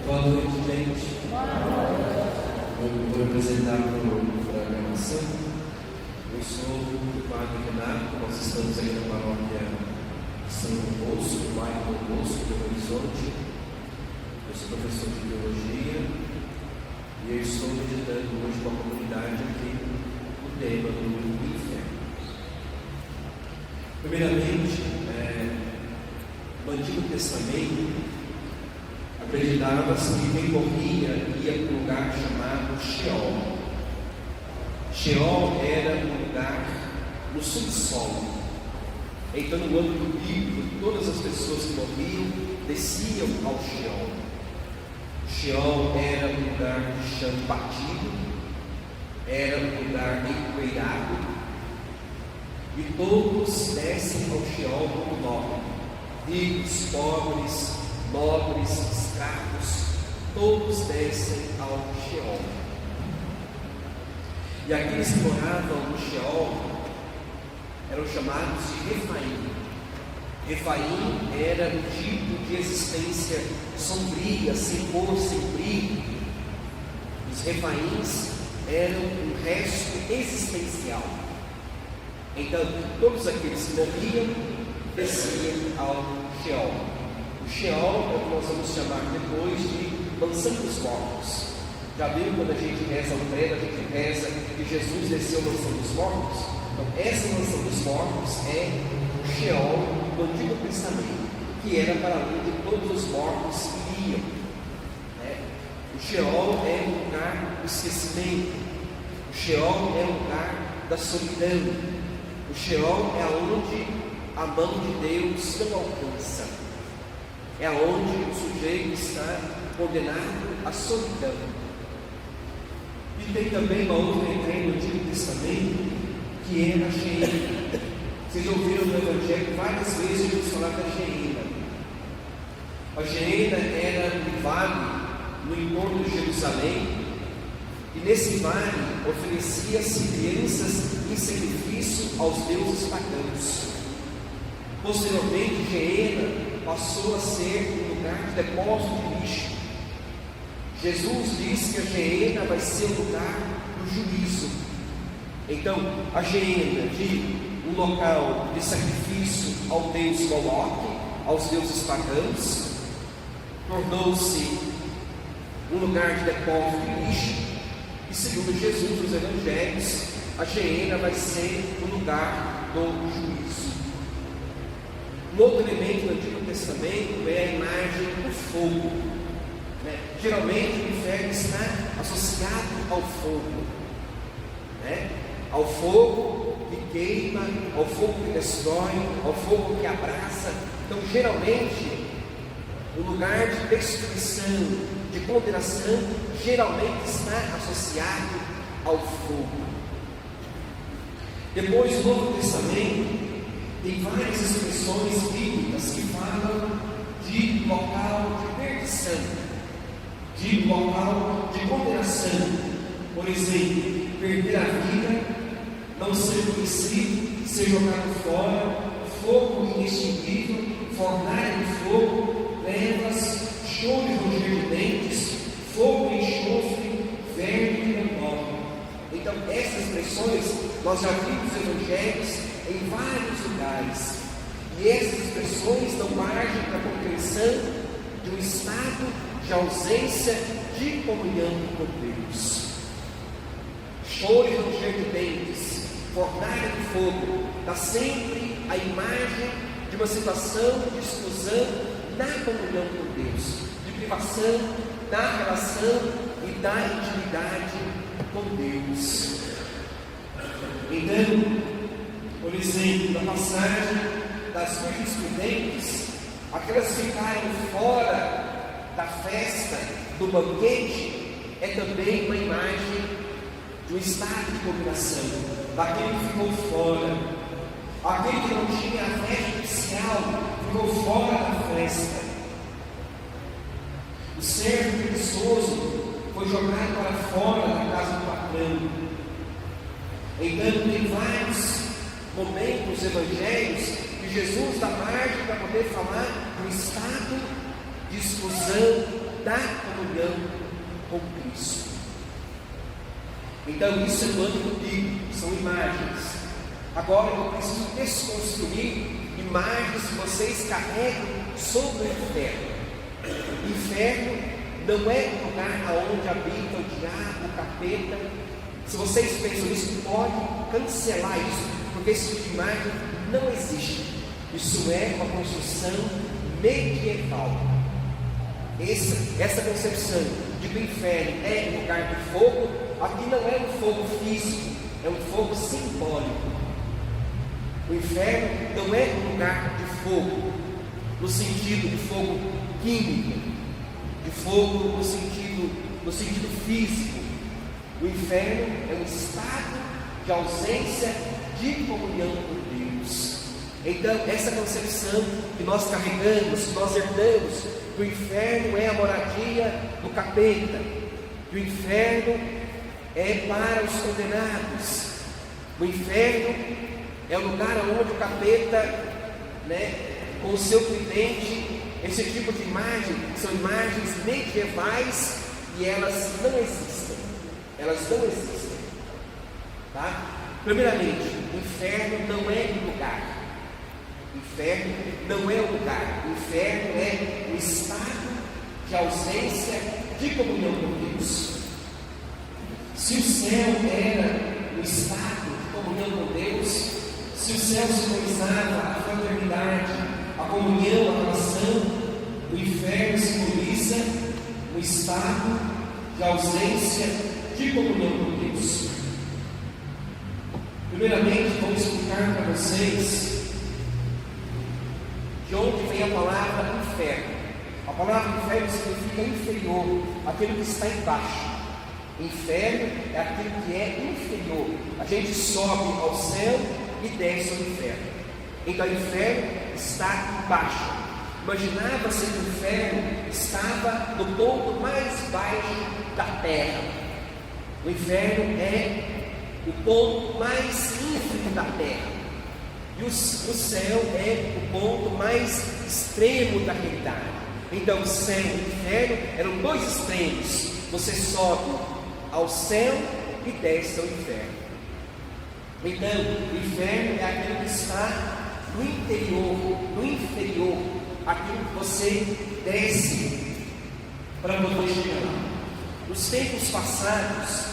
Boa noite, gente. Eu vou apresentar para a gravação. Eu sou o Padre Renato. Nós estamos aí na paróquia São Bosco, no bairro do Bosco, Belo Horizonte. Eu sou professor de Biologia e eu estou meditando hoje com a comunidade aqui o tema do inferno. Primeiramente, no Antigo Testamento, acreditava-se que quem morria ia para um lugar chamado Sheol. Sheol era um lugar no subsolo. Então, no âmbito bíblico, todas as pessoas que morriam desciam ao Sheol. Sheol era um lugar de chão batido, era um lugar empoeirado, e todos descem ao Sheol como morrem. Ricos, pobres, nobres, escravos, todos descem ao Sheol. E aqueles que moravam no Sheol eram chamados de Refaim. Refaim era um tipo de existência sombria, sem cor, sem brilho. Os Refaíns eram um resto existencial. Então, todos aqueles que morriam desciam ao Sheol. O Sheol é o que nós vamos chamar depois de mansão dos mortos. Já viu quando a gente reza o credo, a gente reza que Jesus desceu à mansão dos mortos? Então, essa mansão dos mortos é o Sheol do Antigo Testamento, que era para onde todos os mortos iriam. O Sheol é um lugar do esquecimento. O Sheol é um lugar da solidão. O Sheol é onde a mão de Deus não alcança. É onde o sujeito está condenado à solidão. E tem também uma outra ideia no Antigo Testamento, que é a Geena. Vocês ouviram no Evangelho várias vezes Jesus falar da Geena. A Geena era um vale no entorno de Jerusalém, e nesse vale oferecia-se crianças em sacrifício aos deuses pagãos. Posteriormente, Geena passou a ser um lugar de depósito de lixo. Jesus disse que a Geena vai ser o lugar do juízo. Então, a Geena, de um local de sacrifício ao deus Moloque, aos deuses pagãos, tornou-se um lugar de depósito de lixo. E segundo Jesus, nos Evangelhos, a Geena vai ser o lugar do juízo. Um outro elemento do Antigo Testamento é a imagem do fogo. Geralmente o inferno está associado ao fogo, ao fogo que queima, ao fogo que destrói, ao fogo que abraça. Então, geralmente, o lugar de destruição, de condenação, geralmente está associado ao fogo. Depois, no Novo Testamento, tem várias expressões bíblicas que falam de local de perdição, de local de condenação. Por exemplo, perder a vida, não ser conhecido, ser jogado fora, fogo inextinguível, fornalha de fogo, trevas, choro e ranger de dentes, fogo e enxofre, verme e morre. Então, essas expressões nós já vimos nos Evangelhos em vários lugares, e essas expressões dão margem para a compreensão de um estado de ausência de comunhão com Deus. Choro e ranger de dentes, fornalha de fogo, dá sempre a imagem de uma situação de exclusão na comunhão com Deus, de privação da relação e da intimidade com Deus. Então, por exemplo, na passagem das virgens prudentes, aquelas que ficaram fora da festa, do banquete, é também uma imagem de um estado de condenação, daquele que ficou fora, aquele que não tinha a festa oficial, ficou fora da festa. O servo preguiçoso foi jogado para fora da casa do patrão. Então, tem vários momentos nos Evangelhos que Jesus dá margem para poder falar do estado de exclusão da comunhão com Cristo. Então isso é no âmbito bíblico, são imagens. Agora eu preciso desconstruir imagens que vocês carregam sobre o inferno. O inferno não é um lugar onde habita o diabo, o capeta. Se vocês pensam nisso, pode cancelar isso, porque esse tipo de imagem não existe. Isso é uma construção medieval. Essa concepção de que o inferno é um lugar de fogo, aqui não é um fogo físico, é um fogo simbólico. O inferno não é um lugar de fogo, no sentido de fogo químico, de fogo no sentido físico. O inferno é um estado de ausência de comunhão com Deus. Então, essa concepção que nós carregamos, que nós herdamos, que o inferno é a moradia do capeta, que o inferno é para os condenados, o inferno é o lugar onde o capeta, com o seu tridente, esse tipo de imagem, são imagens medievais e elas não existem. Elas não existem. Tá? Primeiramente, o inferno não é um lugar. O inferno não é um lugar. O inferno é um estado de ausência de comunhão com Deus. Se o céu era um estado de comunhão com Deus, se o céu simbolizava a fraternidade, a comunhão, a relação, o inferno simboliza um estado de ausência de comunhão com Deus. Primeiramente, vou explicar para vocês de onde vem a palavra inferno. A palavra inferno significa inferior, aquilo que está embaixo. Inferno é aquilo que é inferior. A gente sobe ao céu e desce ao inferno. Então o inferno está embaixo. Imaginava-se que o inferno estava no ponto mais baixo da terra. O inferno é o ponto mais ínfimo da terra. E o céu é o ponto mais extremo da realidade. Então o céu e o inferno eram dois extremos. Você sobe ao céu e desce ao inferno. Então, o inferno é aquilo que está no interior, no inferior, aquilo que você desce para poder chegar lá. Nos tempos passados,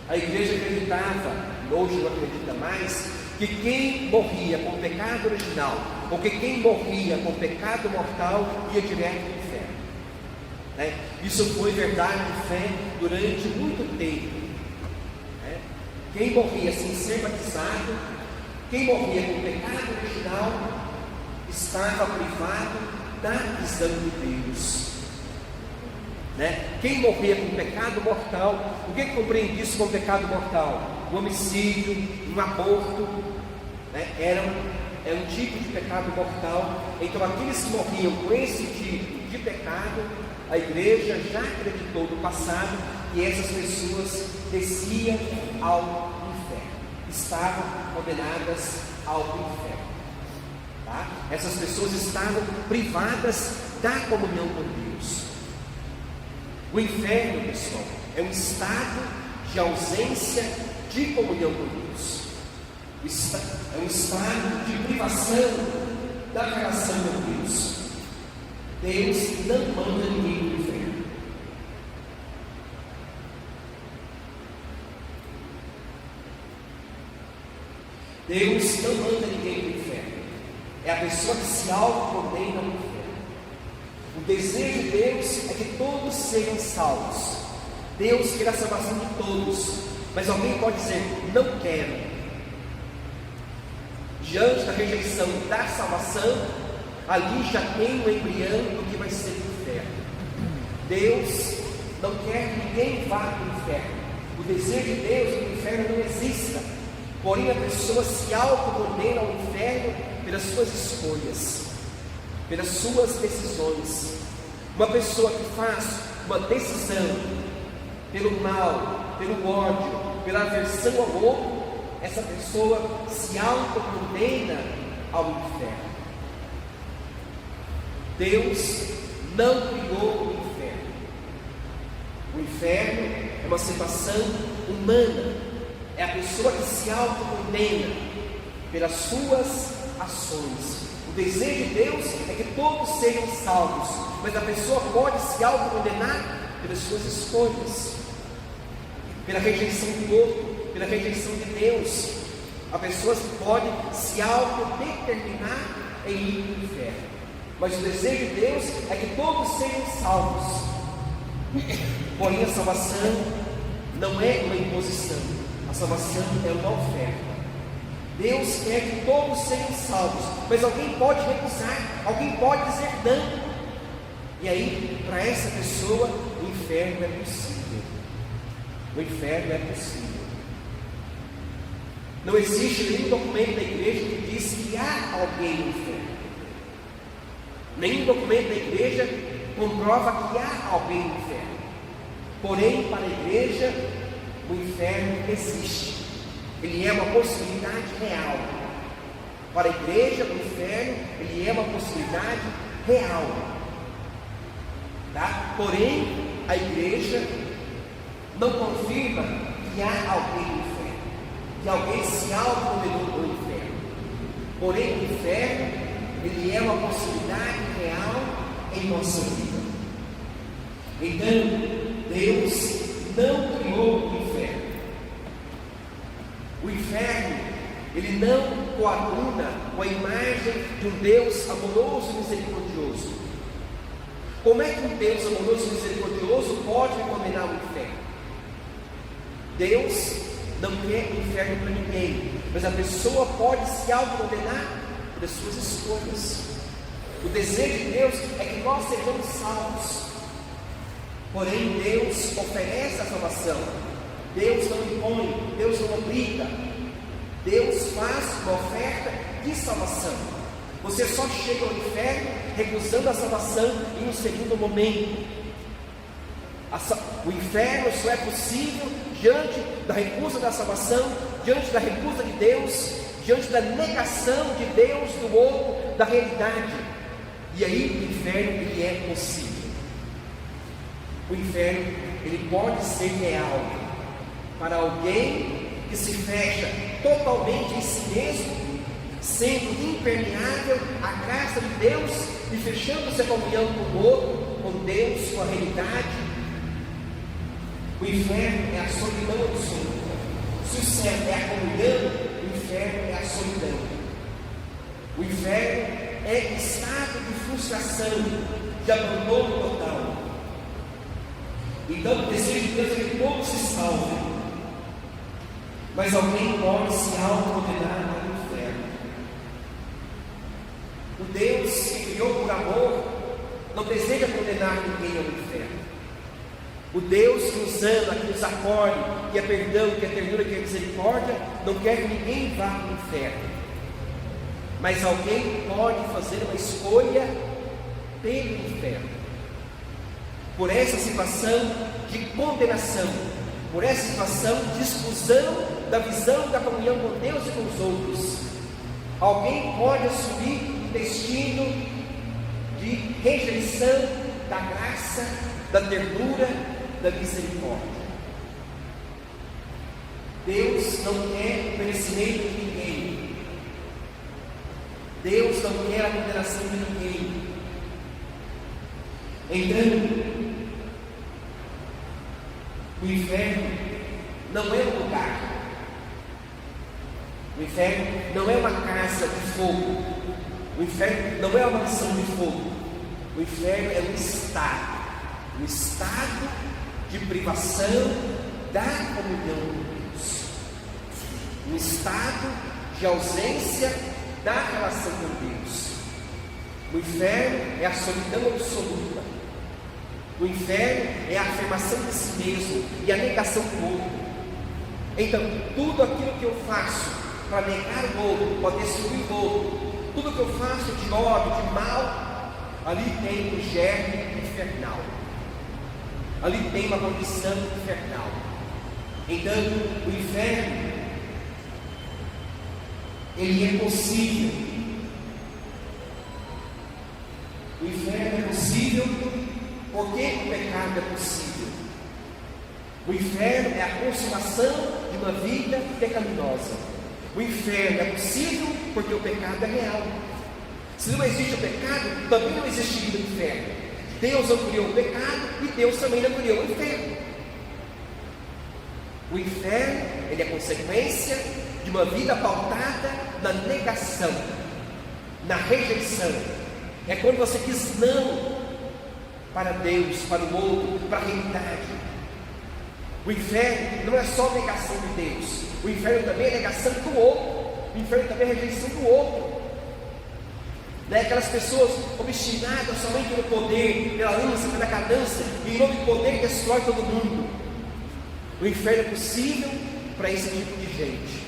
a igreja acreditava, hoje não acredita mais, que quem morria com o pecado original, ou que quem morria com o pecado mortal, ia direto para o inferno. Isso foi verdade de fé durante muito tempo. Quem morria sem ser batizado, quem morria com o pecado original, estava privado da visão de Deus. Quem morria com pecado mortal, o que compreende isso como pecado mortal? Um homicídio, um aborto, era um tipo de pecado mortal. Então aqueles que morriam com esse tipo de pecado, a igreja já acreditou no passado que essas pessoas desciam ao inferno, estavam condenadas ao inferno. Tá? Essas pessoas estavam privadas da comunhão com Deus. O inferno, pessoal, é um estado de ausência de comunhão com Deus. É um estado de privação da relação com Deus. Deus não manda ninguém para o inferno. Deus não manda ninguém para o inferno. É a pessoa que se autocondena no inferno. O desejo de Deus é que todos sejam salvos. Deus quer a salvação de todos. Mas alguém pode dizer, não quero. Diante da rejeição da salvação, ali já tem o embrião do que vai ser o inferno. Deus não quer que ninguém vá para o inferno. O desejo de Deus é que o inferno não exista. Porém, a pessoa se autocondena ao inferno pelas suas escolhas, pelas suas decisões. Uma pessoa que faz uma decisão pelo mal, pelo ódio, pela aversão ao outro, essa pessoa se autocondena ao inferno. Deus não criou o inferno. O inferno é uma situação humana, é a pessoa que se autocondena pelas suas ações. O desejo de Deus é que todos sejam salvos, mas a pessoa pode se autocondenar pelas suas escolhas, pela rejeição do outro, pela rejeição de Deus. A pessoa pode se autodeterminar em ir para o inferno, mas o desejo de Deus é que todos sejam salvos. Porém, a salvação não é uma imposição, a salvação é uma oferta. Deus quer que todos sejam salvos, mas alguém pode recusar, alguém pode dizer não, e aí, para essa pessoa, o inferno é possível. O inferno é possível. Não existe nenhum documento da igreja que diz que há alguém no inferno. Nenhum documento da igreja comprova que há alguém no inferno. Porém, para a igreja, o inferno existe. Ele é uma possibilidade real. Para a igreja, o inferno, ele é uma possibilidade real. Tá? Porém, a igreja não confirma que há alguém no inferno, que alguém se autocondenou no inferno. Porém, o inferno, ele é uma possibilidade real em nossa vida. Então, Deus não criou o inferno. O inferno, ele não coaduna com a imagem de um Deus amoroso e misericordioso. Como é que um Deus amoroso e misericordioso pode condenar o inferno? Deus não quer o inferno para ninguém, mas a pessoa pode se autocondenar pelas suas escolhas. O desejo de Deus é que nós sejamos salvos. Porém, Deus oferece a salvação. Deus não impõe, Deus não obriga. Deus faz uma oferta de salvação. Você só chega ao inferno recusando a salvação em um segundo momento. O inferno só é possível diante da recusa da salvação, diante da recusa de Deus, diante da negação de Deus, do outro, da realidade. E aí o inferno, ele é possível. O inferno, ele pode ser real para alguém que se fecha totalmente em si mesmo, sendo impermeável à graça de Deus e fechando-se a comunhão com o outro, com Deus, com a realidade. O inferno é a solidão absoluta. Se o céu é a comunhão, o inferno é a solidão. O inferno é estado de frustração, de abandono total. Então o desejo de Deus é que todos se salvem, mas alguém pode se autocondenar no inferno. O Deus que criou por amor não deseja condenar ninguém ao inferno. O Deus que nos ama, que nos acolhe, que é perdão, que é ternura, que é misericórdia, não quer que ninguém vá para o inferno. Mas alguém pode fazer uma escolha pelo inferno, por essa situação de condenação, por essa situação de exclusão da visão da comunhão com Deus e com os outros. Alguém pode assumir um destino de rejeição da graça, da ternura, da misericórdia. Deus não quer o perecimento de ninguém. Deus não quer a condenação de ninguém. Entrando, o inferno não é um lugar. O inferno não é uma casa de fogo. O inferno não é uma mansão de fogo. O inferno é um estado de privação da comunhão com Deus, um estado de ausência da relação com Deus. O inferno é a solidão absoluta. O inferno é a afirmação de si mesmo e a negação do outro. Então, tudo aquilo que eu faço para negar o outro, para destruir o outro, tudo que eu faço de ódio, de mal, ali tem um germe infernal. Ali tem uma condição infernal. Então, o inferno, ele é possível O inferno é possível porque o pecado é possível. O inferno é a consumação de uma vida pecaminosa. O inferno é possível porque o pecado é real. Se não existe o pecado, também não existiria o inferno. Deus não criou o pecado e Deus também não criou o inferno. O inferno, ele é consequência de uma vida pautada na negação, na rejeição. É quando você diz não para Deus, para o outro, para a realidade. O inferno não é só negação de Deus. O inferno também é negação do outro. O inferno também é rejeição do outro. Aquelas pessoas obstinadas somente no poder, pela ânsia, pela ganância, e em nome do poder destrói todo mundo. O inferno é possível para esse tipo de gente,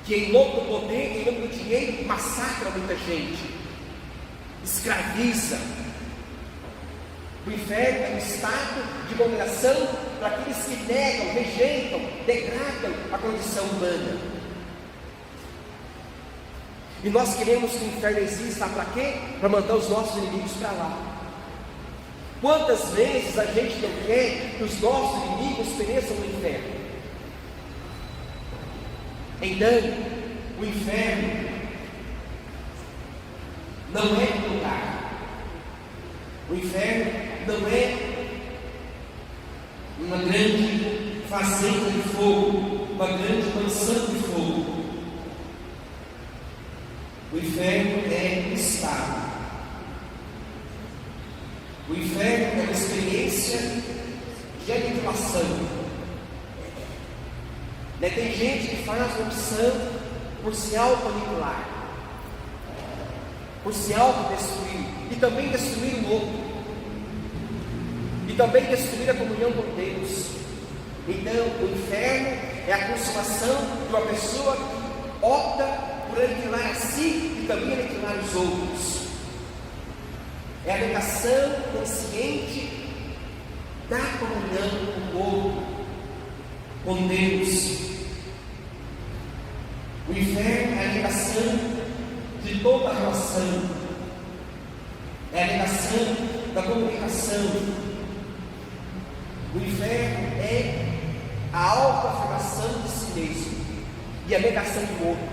que em nome do poder, em nome do dinheiro, massacra muita gente, escraviza. O inferno é um estado de condenação para aqueles que negam, rejeitam, degradam a condição humana. E nós queremos que o inferno exista para quê? Para mandar os nossos inimigos para lá. Quantas vezes a gente não quer que os nossos inimigos pereçam no inferno? Então, o inferno não é um lugar. O inferno não é uma grande fazenda de fogo, uma grande mansão de fogo. O inferno é um estado. O inferno é uma experiência de aniquilação. Tem gente que faz uma opção por se auto-aniquilar, por se autodestruir, e também destruir o outro, e também destruir a comunhão com Deus. Então, o inferno é a consumação de uma pessoa que opta por aniquilar a si e também aniquilar os outros. É a negação consciente da comunhão com o outro, com Deus. O inferno é a negação de toda a relação, é a negação da comunicação. O inferno é a autoafirmação de si mesmo e a negação do outro.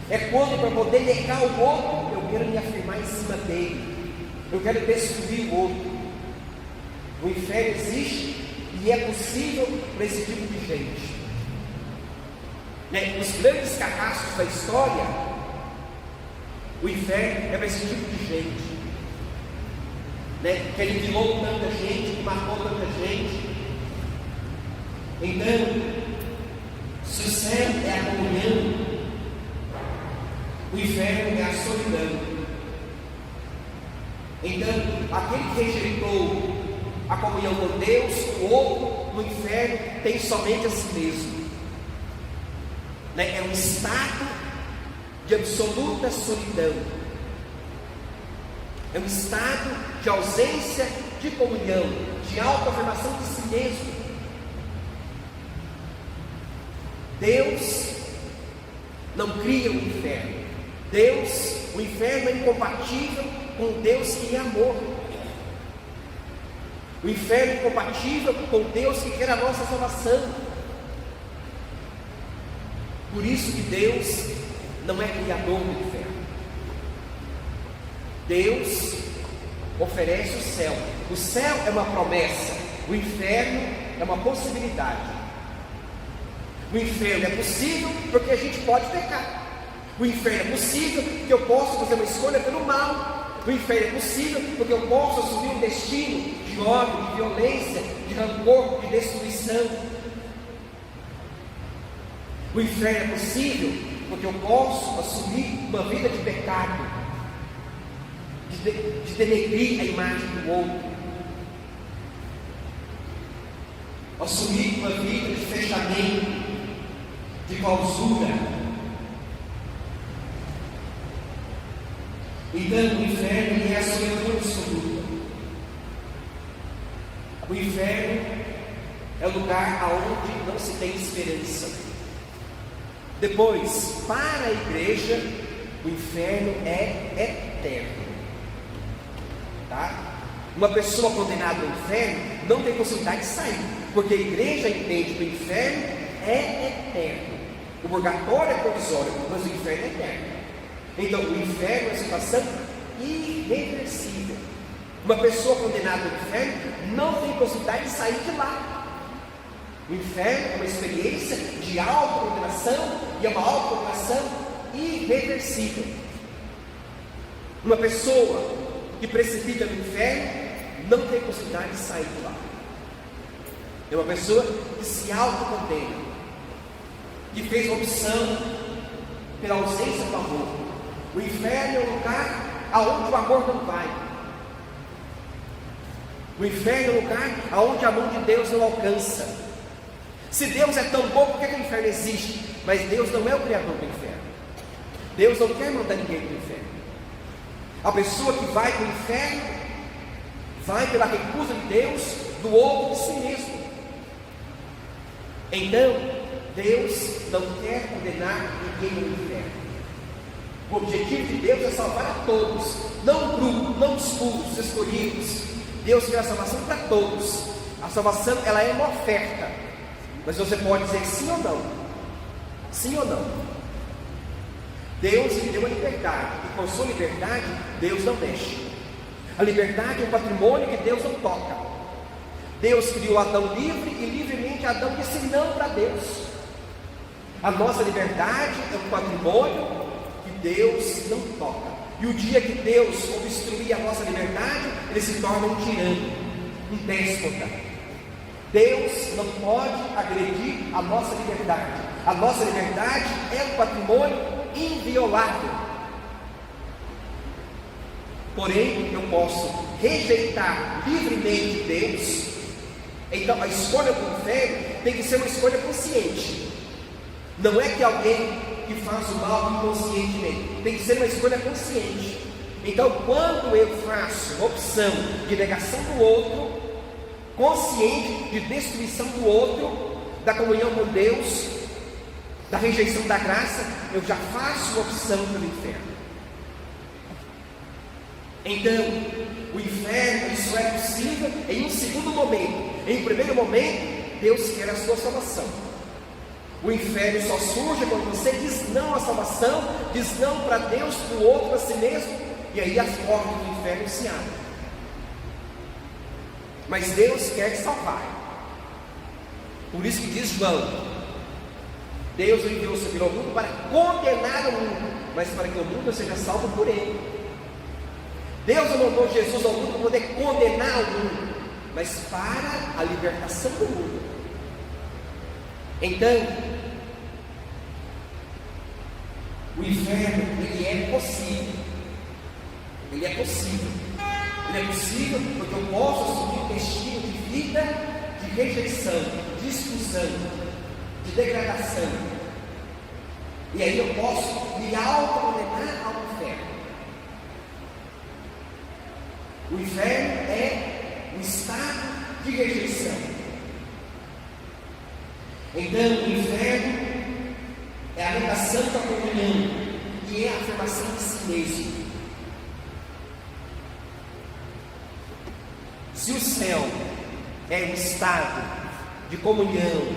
É quando, para poder negar o outro, eu quero me afirmar em cima dele, eu quero destruir o outro. O inferno existe e é possível para esse tipo de gente. Os grandes carrascos da história, o inferno é para esse tipo de gente, que ele aniquilou tanta gente, que matou tanta gente. Então, se o céu é a comunhão, o inferno é a solidão. Então, aquele que rejeitou a comunhão com Deus, o outro no inferno tem somente a si mesmo. É um estado de absoluta solidão. É um estado de ausência de comunhão, de autoafirmação de si mesmo. Deus não cria o inferno. O inferno é incompatível com Deus que é amor. O inferno é incompatível com Deus que quer a nossa salvação. Por isso que Deus não é criador do inferno. Deus oferece o céu. O céu é uma promessa, o inferno é uma possibilidade. O inferno é possível porque a gente pode pecar. O inferno é possível porque eu posso fazer uma escolha pelo mal. O inferno é possível porque eu posso assumir um destino de ódio, de violência, de rancor, de destruição. O inferno é possível porque eu posso assumir uma vida de pecado, de denegrir a imagem do outro, assumir uma vida de fechamento, de clausura. Então, o inferno é a solidão absoluta. O inferno é o lugar onde não se tem esperança. Depois, para a igreja, o inferno é eterno. Uma pessoa condenada ao inferno não tem possibilidade de sair, porque a igreja entende que o inferno é eterno. O purgatório é provisório, mas o inferno é eterno. Então o inferno é uma situação irreversível. Uma pessoa condenada ao inferno não tem possibilidade de sair de lá. O inferno é uma experiência de autocondenação e é uma autocondenação irreversível. Uma pessoa que precipita no inferno não tem possibilidade de sair de lá. É uma pessoa que se autocondena, que fez opção pela ausência do amor. O inferno é um lugar aonde o amor não vai. O inferno é um lugar aonde a mão de Deus não alcança. Se Deus é tão bom, por que o inferno existe? Mas Deus não é o criador do inferno. Deus não quer mandar ninguém para o inferno. A pessoa que vai para o inferno vai pela recusa de Deus do outro de si mesmo. Então, Deus não quer condenar ninguém ao inferno. O objetivo de Deus é salvar a todos, não um grupo, não os puros, os escolhidos. Deus quer a salvação para todos. A salvação, ela é uma oferta, mas você pode dizer sim ou não. Sim ou não. Deus lhe deu a liberdade, e por sua liberdade, Deus não mexe. A liberdade é um patrimônio que Deus não toca. Deus criou Adão livre e livremente Adão disse não para Deus. A nossa liberdade é um patrimônio que Deus não toca. E o dia que Deus obstruir a nossa liberdade, ele se torna um tirano, um déspota. Deus não pode agredir a nossa liberdade. A nossa liberdade é um patrimônio inviolável. Porém, eu posso rejeitar livremente Deus. Então, a escolha do inferno tem que ser uma escolha consciente. Não é que alguém que faz o mal inconscientemente, tem que ser uma escolha consciente. Então, quando eu faço uma opção de negação do outro, consciente de destruição do outro, da comunhão com Deus, da rejeição da graça, eu já faço uma opção pelo inferno. Então, o inferno, isso é possível em um segundo momento. Em um primeiro momento, Deus quer a sua salvação. O inferno só surge quando você diz não à salvação, diz não para Deus, para o outro, para si mesmo, e aí as portas do inferno se abrem. Mas Deus quer salvar. Por isso que diz João: Deus enviou o seu Filho ao mundo para condenar o mundo, mas para que o mundo seja salvo por ele. Deus não mandou Jesus ao mundo para poder condenar o mundo, mas para a libertação do mundo. Então, o inferno, ele é possível. Ele é possível. Ele é possível porque eu posso assumir um destino de vida, de rejeição, de exclusão, de degradação. E aí eu posso me autocondenar ao inferno. O inferno é um estado de rejeição. Então, o inferno é a negação da comunhão e é a afirmação de si mesmo. Se o céu é um estado de comunhão,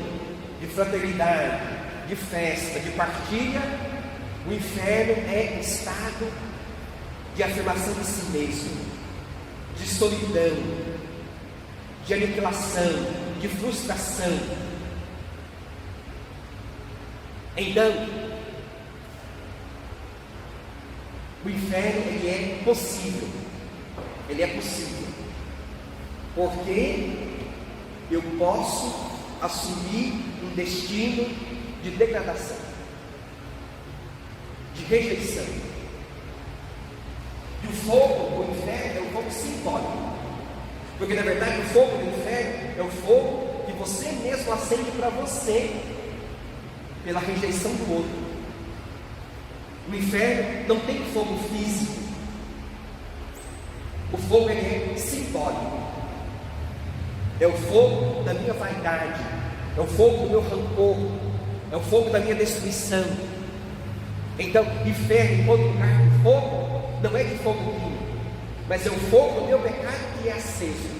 de fraternidade, de festa, de partilha, o inferno é um estado de afirmação de si mesmo, de solidão, de aniquilação, de frustração. Então, o inferno, ele é possível. Ele é possível. Porque eu posso assumir um destino de degradação, de rejeição. E o fogo do inferno é um fogo simbólico. Porque na verdade o fogo do inferno é o fogo que você mesmo acende para você, pela rejeição do outro. O inferno não tem fogo físico. O fogo é simbólico. É o fogo da minha vaidade, é o fogo do meu rancor, é o fogo da minha destruição. Então, inferno, em todo lugar de fogo, não é de fogo químico, mas é o fogo do meu pecado que é aceso.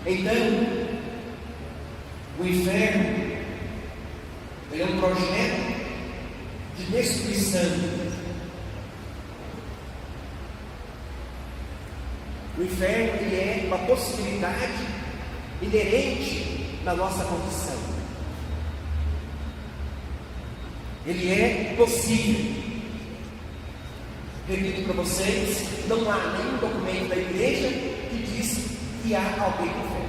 Então, o inferno, ele é um projeto de destruição. O inferno, ele é uma possibilidade inerente na nossa condição. Ele é possível. Repito para vocês, não há nenhum documento da igreja que diz que há alguém no inferno.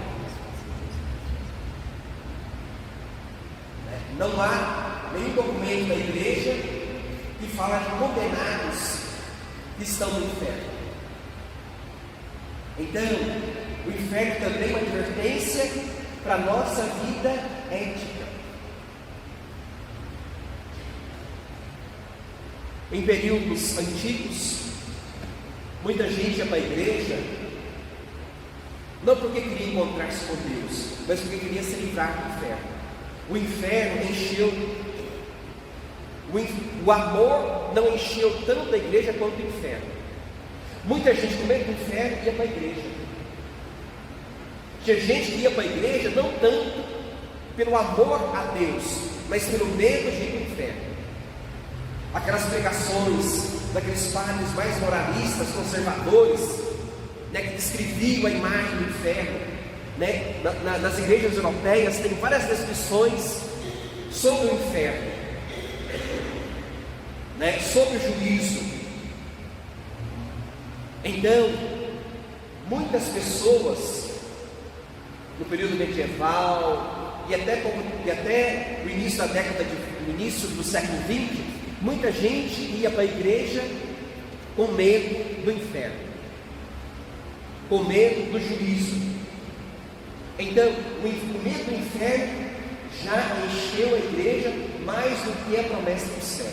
Não há nenhum documento da igreja que fala de condenados que estão no inferno. Então, o inferno também é uma advertência para a nossa vida ética. Em períodos antigos, muita gente ia para a igreja, não porque queria encontrar-se com Deus, mas porque queria se livrar do inferno. O inferno encheu, o amor não encheu tanto a igreja quanto o inferno. Muita gente com medo do inferno ia para a igreja. Tinha gente que ia para a igreja não tanto pelo amor a Deus, mas pelo medo de ir para o inferno. Aquelas pregações daqueles padres mais moralistas, conservadores, que descreviam a imagem do inferno, nas igrejas europeias tem várias descrições sobre o inferno, sobre o juízo. Então, muitas pessoas no período medieval e até o início da início do século XX, muita gente ia para a igreja com medo do inferno, com medo do juízo. Então, o medo do inferno já encheu a igreja mais do que a promessa do céu.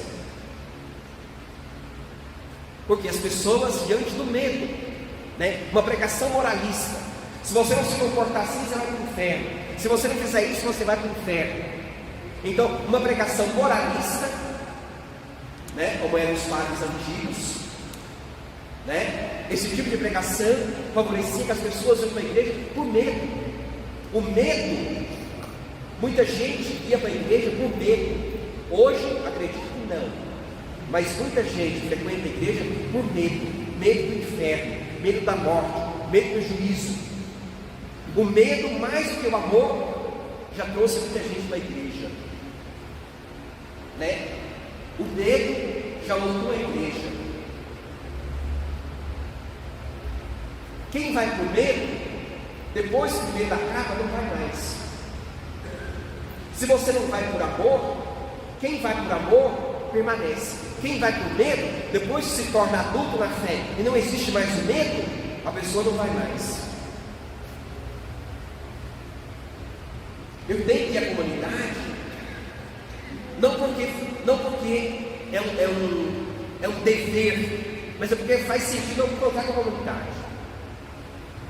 Porque as pessoas, diante do medo, uma pregação moralista, se você não se comportar assim, você vai para o inferno. Se você não fizer isso, você vai para o inferno. Então, uma pregação moralista, como eram os padres antigos, esse tipo de pregação favorecia que as pessoas iam para a igreja por medo. O medo, muita gente ia para a igreja por medo. Hoje, acredito que não, mas muita gente frequenta a igreja por medo. Medo do inferno, medo da morte, medo do juízo. O medo, mais do que o amor, já trouxe muita gente para a igreja, O medo já lotou a igreja. Quem vai por medo, depois que o medo acaba, não vai mais. Se você não vai por amor, quem vai por amor permanece. Quem vai por medo, depois que se torna adulto na fé e não existe mais o medo, a pessoa não vai mais. Eu tenho que ir à comunidade, não porque é um dever, mas é porque faz sentido eu me encontrar com a comunidade.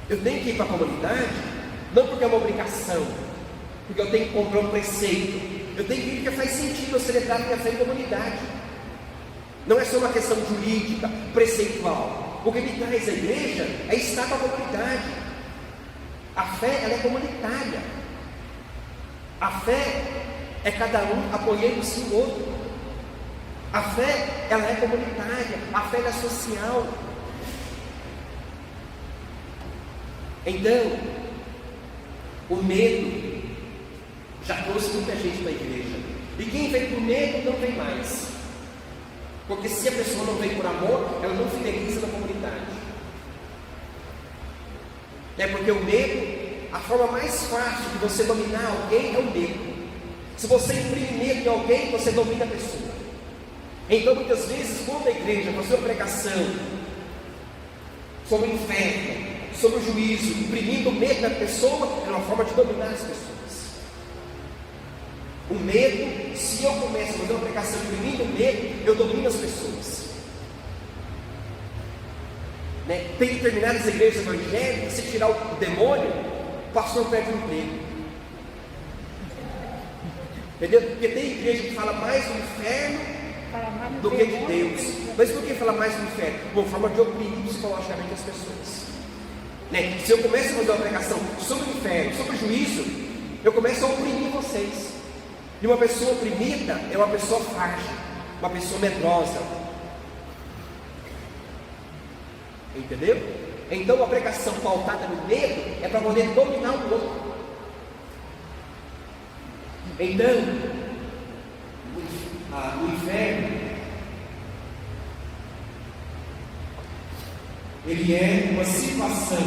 Eu tenho que ir para a comunidade, não porque é uma obrigação, porque eu tenho que comprar um preceito. Eu tenho que ir porque faz sentido eu celebrar a minha fé em comunidade. Não é só uma questão jurídica, preceitual. O que me traz à igreja é estar com a comunidade. A fé, ela é comunitária. A fé é cada um apoiando-se no outro. A fé, ela é comunitária. A fé, ela é social. Então, o medo já trouxe muita gente para a igreja. E quem vem por medo não vem mais. Porque se a pessoa não vem por amor, ela não fideliza na comunidade. Porque o medo, a forma mais fácil de você dominar alguém é o medo. Se você imprime medo em alguém, você domina a pessoa. Então muitas vezes, quando a igreja faz uma pregação sobre o inferno, sobre o juízo, imprimindo medo na pessoa, é uma forma de dominar as pessoas. O medo, se eu começo a fazer uma pregação imprimindo medo, eu domino as pessoas. Tem determinadas igrejas evangélicas, se tirar o demônio, o pastor perde o emprego. Entendeu? Porque tem igreja que fala mais do inferno do que de Deus. Mas por que falar mais do inferno? Uma forma de oprimir psicologicamente as pessoas. Se eu começo a fazer uma pregação sobre o inferno, sobre o juízo, eu começo a oprimir vocês. E uma pessoa oprimida é uma pessoa frágil, uma pessoa medrosa. Entendeu? Então a pregação pautada no medo é para poder dominar o outro. Então, o inferno, ele é uma situação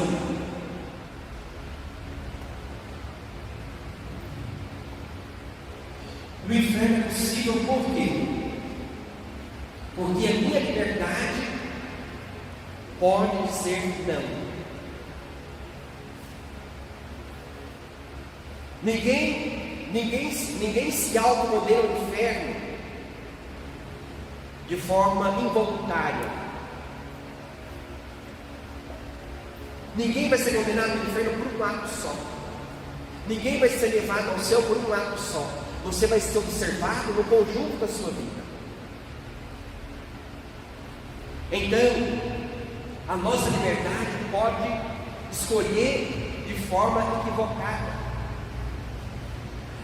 o inferno é possível por quê? Porque a minha liberdade pode ser não. Ninguém se automodela no inferno de forma involuntária. Ninguém vai ser condenado no inferno por um ato só. Ninguém vai ser levado ao céu por um ato só. Você vai ser observado no conjunto da sua vida. Então, a nossa liberdade pode escolher de forma equivocada.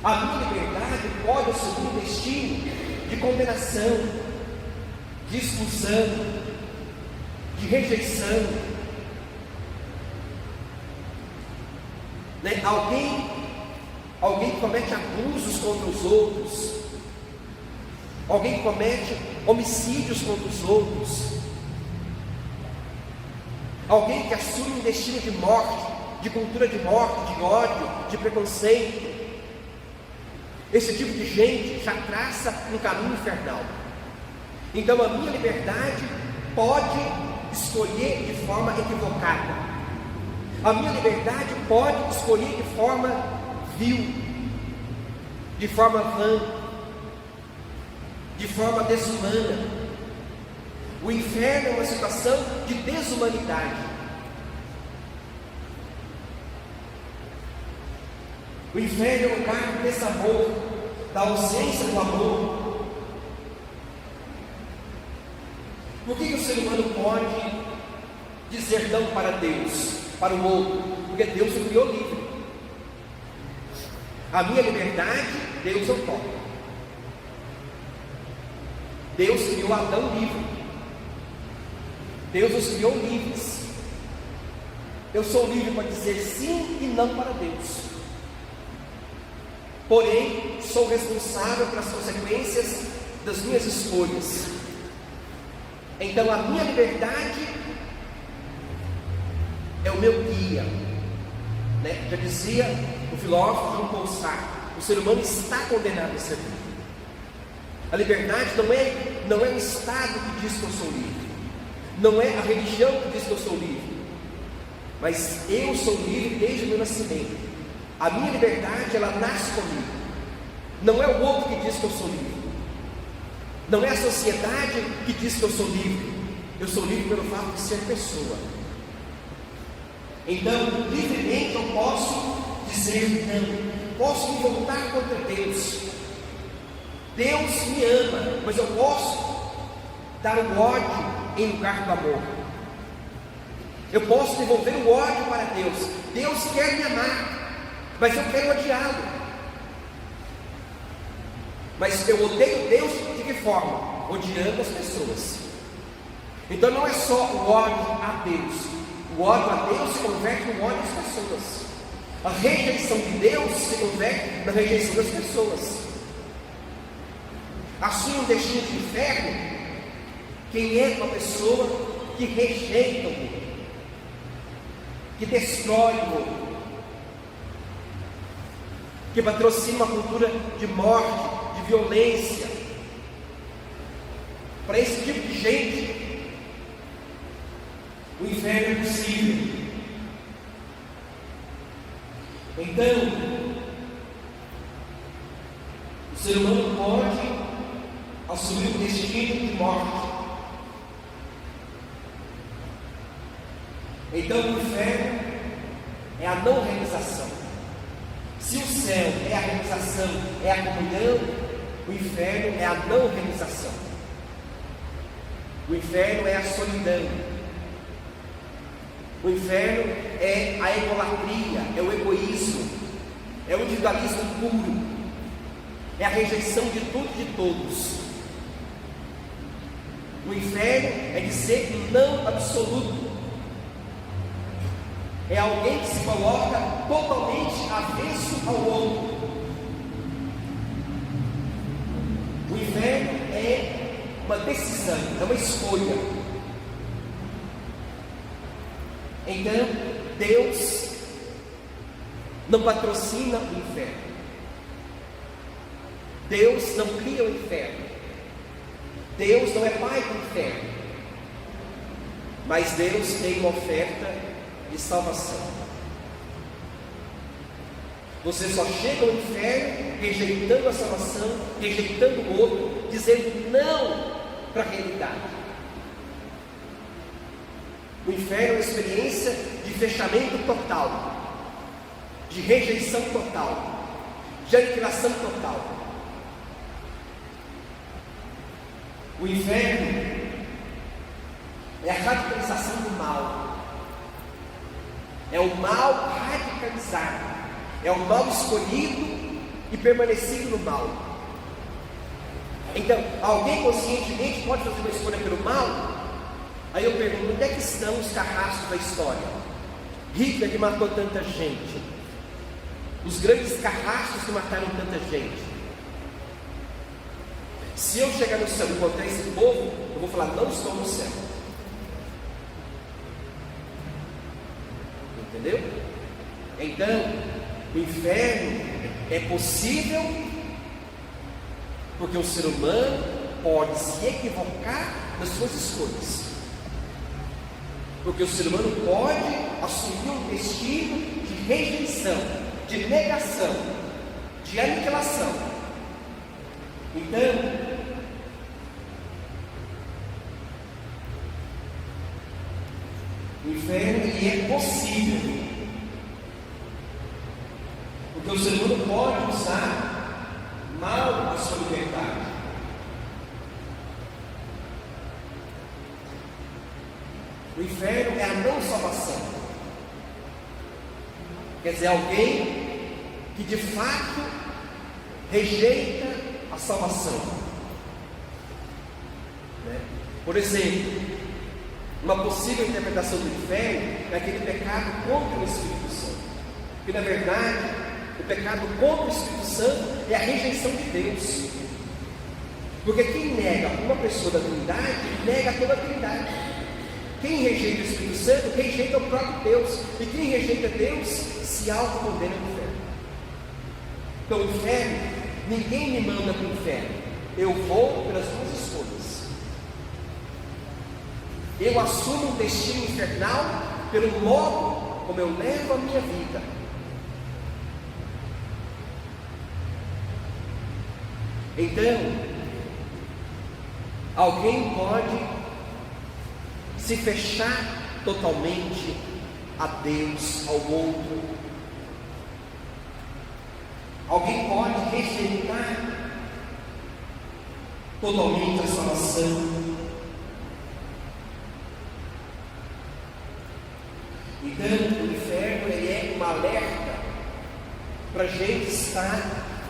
A minha liberdade pode assumir um destino de condenação, de expulsão, de rejeição. Alguém que comete abusos contra os outros, alguém que comete homicídios contra os outros, alguém que assume um destino de morte, de cultura de morte, de ódio, de preconceito. Esse tipo de gente já traça um caminho infernal. Então a minha liberdade pode escolher de forma equivocada. A minha liberdade pode escolher de forma vil, de forma vã, de forma desumana. O inferno é uma situação de desumanidade. O inferno é um lugar do desamor, da ausência do amor. Por que o ser humano pode dizer não para Deus, para o outro? Porque Deus o criou livre. A minha liberdade, Deus não toca. Deus criou Adão livre. Deus os criou livres. Eu sou livre para dizer sim e não para Deus. Porém, sou responsável pelas consequências das minhas escolhas. Então a minha liberdade é o meu guia. Já dizia o filósofo Jean Paul Sartre, o ser humano está condenado a ser livre. A liberdade não é o Estado que diz que eu sou livre, não é a religião que diz que eu sou livre, mas eu sou livre desde o meu nascimento. A minha liberdade, ela nasce comigo. Não é o outro que diz que eu sou livre, não é a sociedade que diz que eu sou livre. Eu sou livre pelo fato de ser pessoa. Então, livremente eu posso dizer não, posso me voltar contra Deus. Deus me ama, mas eu posso dar o ódio em lugar do amor. Eu posso devolver o ódio para Deus. Deus quer me amar, mas eu quero odiá-lo. Mas eu odeio Deus de que forma? Odiando as pessoas. Então não é só o ódio a Deus. O ódio a Deus se converte no ódio às pessoas. A rejeição de Deus se converte na rejeição das pessoas. Assume um destino de inferno quem é uma pessoa que rejeita o outro, que destrói o outro, que patrocina uma cultura de morte, de violência. Para esse tipo de gente, o inferno é possível. Então, o ser humano pode assumir um destino de morte. Então, o inferno é a não realização. Se o céu é a realização, é a comunhão, o inferno é a não realização. O inferno é a solidão. O inferno é a egolatria, é o egoísmo, é o individualismo puro, é a rejeição de tudo e de todos. O inferno é dizer não absoluto. É alguém que se coloca totalmente avesso ao outro. O inferno é uma decisão, é uma escolha. Então, Deus não patrocina o inferno. Deus não cria o inferno. Deus não é pai do inferno. Mas Deus tem uma oferta de salvação. Você só chega ao inferno rejeitando a salvação, rejeitando o outro, dizendo não para a realidade. O inferno é uma experiência de fechamento total, de rejeição total, de aniquilação total. O inferno é a radicalização do mal. É o mal radicalizado. É o mal escolhido e permanecido no mal. Então, alguém conscientemente pode fazer uma escolha pelo mal? Aí eu pergunto, onde é que estão os carrascos da história? Hitler que matou tanta gente, os grandes carrascos que mataram tanta gente. Se eu chegar no céu e encontrar esse povo, eu vou falar, não estou no céu. Entendeu? Então, o inferno é possível porque o ser humano pode se equivocar nas suas escolhas. Porque o ser humano pode assumir um destino de rejeição, de negação, de aniquilação. Então, o inferno ele é possível, porque o ser humano pode usar mal a sua liberdade. O inferno é a não salvação. Quer dizer, alguém que de fato rejeita a salvação. Por exemplo, uma possível interpretação do inferno é aquele pecado contra o Espírito Santo. Porque na verdade, o pecado contra o Espírito Santo é a rejeição de Deus. Porque quem nega uma pessoa da Trindade, nega toda a Trindade. Quem rejeita o Espírito Santo, rejeita o próprio Deus. E quem rejeita Deus, se autocondena no inferno. Então o inferno, ninguém me manda para o inferno. Eu vou pelas minhas escolhas. Eu assumo um destino infernal pelo modo como eu levo a minha vida. Então, alguém pode se fechar totalmente a Deus, ao outro. Alguém pode rejeitar totalmente a salvação. Então, o inferno ele é um alerta para a gente estar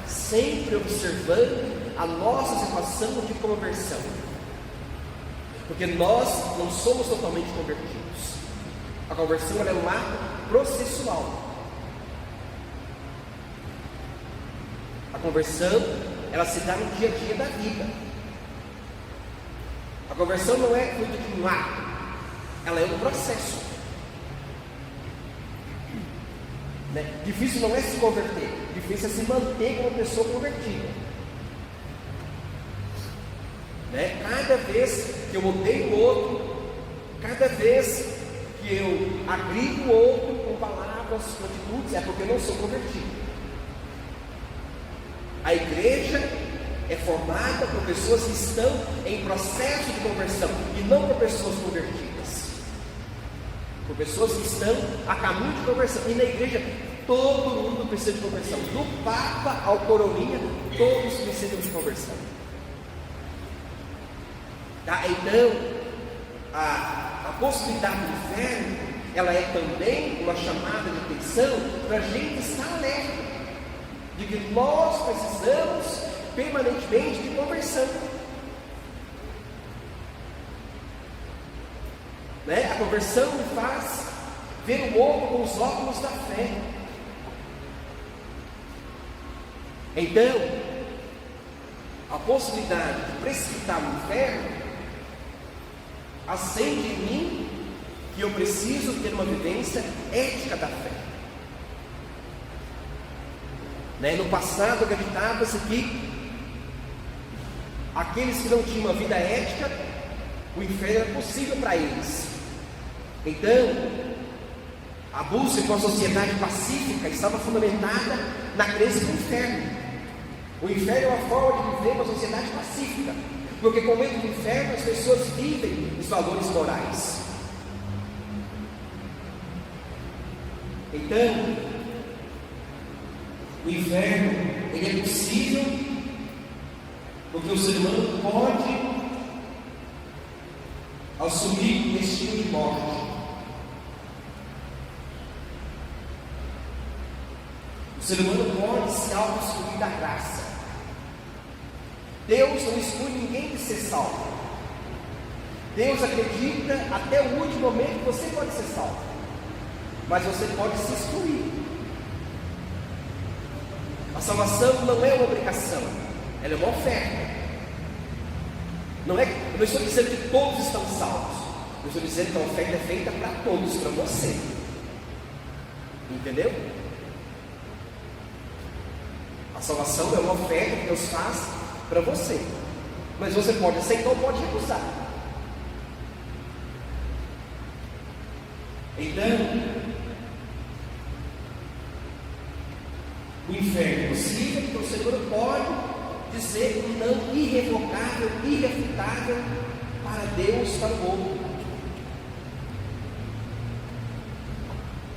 sempre observando a nossa situação de conversão. Porque nós não somos totalmente convertidos. A conversão ela é um ato processual. A conversão ela se dá no dia a dia da vida. A conversão não é fruto de um ato, ela é um processo. Difícil não é se converter, difícil é se manter como pessoa convertida. Cada vez que eu odeio o outro, cada vez que eu agrido o outro com palavras, com atitudes, é porque eu não sou convertido. A igreja é formada por pessoas que estão em processo de conversão e não por pessoas convertidas, por pessoas que estão a caminho de conversão. E na igreja todo mundo precisa de conversão, do Papa ao Coroinha, todos precisam de conversão. Então, a possibilidade do inferno, ela é também uma chamada de atenção para a gente estar alerta de que nós precisamos permanentemente de conversão. A conversão me faz ver o outro com os óculos da fé. Então, a possibilidade de precipitar no inferno acende em mim que eu preciso ter uma vivência ética da fé. No passado acreditava-se que aqueles que não tinham uma vida ética, o inferno era possível para eles. Então, a busca por uma sociedade pacífica estava fundamentada na crença do inferno. O inferno é uma forma de viver uma sociedade pacífica, porque com medo do inferno as pessoas vivem os valores morais. Então, o inferno, ele é possível porque o ser humano pode assumir o destino de morte. O ser humano pode se auto-excluir da graça. Deus não exclui ninguém de ser salvo. Deus acredita até o último momento que você pode ser salvo, mas você pode se excluir. A salvação não é uma obrigação, ela é uma oferta. Eu não estou dizendo que todos estão salvos, eu estou dizendo que a oferta é feita para todos, para você. Entendeu? A salvação é uma oferta que Deus faz para você, mas você pode aceitar ou pode recusar. Então, o inferno é possível porque o Senhor pode dizer um não irrevogável, irrefutável para Deus, para o outro.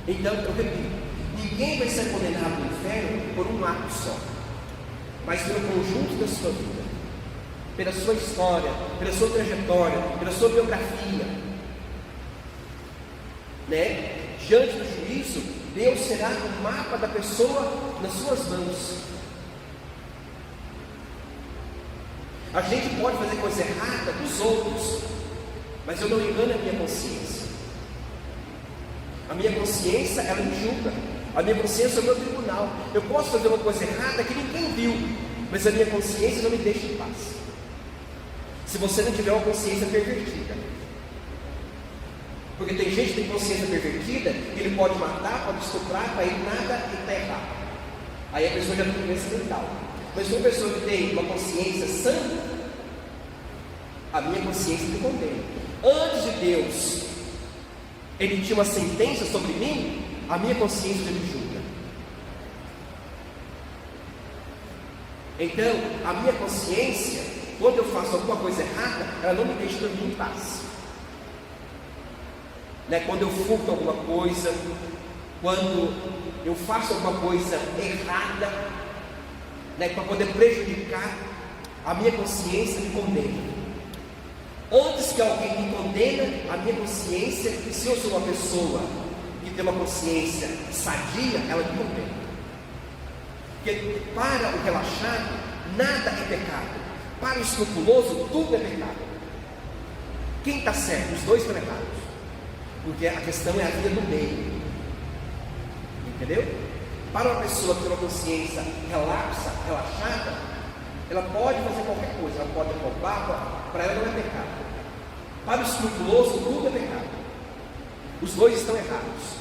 Então, eu repito, ninguém vai ser condenado no inferno por um ato só, mas pelo conjunto da sua vida, pela sua história, pela sua trajetória, pela sua biografia. Diante do juízo, Deus será o mapa da pessoa nas suas mãos. A gente pode fazer coisa errada dos outros, mas eu não engano a minha consciência. A minha consciência, ela me julga. A minha consciência é o meu tribunal. Eu posso fazer uma coisa errada que ninguém viu, mas a minha consciência não me deixa em paz. Se você não tiver uma consciência pervertida, porque tem gente que tem consciência pervertida, ele pode matar, pode estuprar, para ele nada está errado. Aí a pessoa já tem doença mental. Mas uma pessoa que tem uma consciência sã, a minha consciência me condena. Antes de Deus emitir uma sentença sobre mim, a minha consciência me julga. Então, a minha consciência, quando eu faço alguma coisa errada, ela não me deixa dormir em paz. Quando eu furto alguma coisa, quando eu faço alguma coisa errada, para poder prejudicar, a minha consciência me condena. Antes que alguém me condena, a minha consciência, se eu sou uma pessoa que tem uma consciência sadia, ela me condena. Porque para o relaxado, nada é pecado. Para o escrupuloso, tudo é pecado. Quem está certo? Os dois estão errados. Porque a questão é a via do meio. Entendeu? Para uma pessoa que tem uma consciência relaxada, ela pode fazer qualquer coisa, ela pode roubar, para ela não é pecado. Para o escrupuloso, tudo é pecado. Os dois estão errados.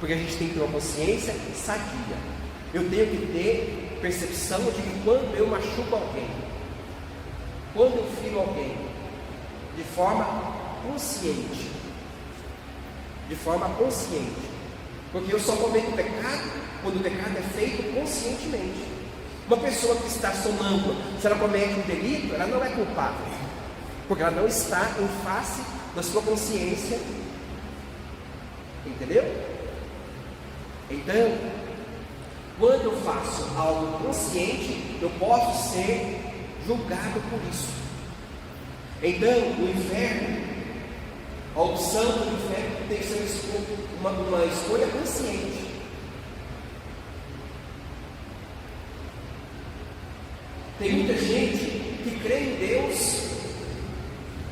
Porque a gente tem que ter uma consciência sadia. Eu tenho que ter percepção de que quando eu machuco alguém, quando eu firo alguém, de forma consciente, porque eu só cometo pecado quando o pecado é feito conscientemente. Uma pessoa que está sonâmbula, se ela comete um delito, ela não é culpável, porque ela não está em face da sua consciência. Entendeu? Então, quando eu faço algo consciente, eu posso ser julgado por isso. Então, o inferno, a opção do inferno tem que ser uma escolha consciente. Tem muita gente que crê em Deus,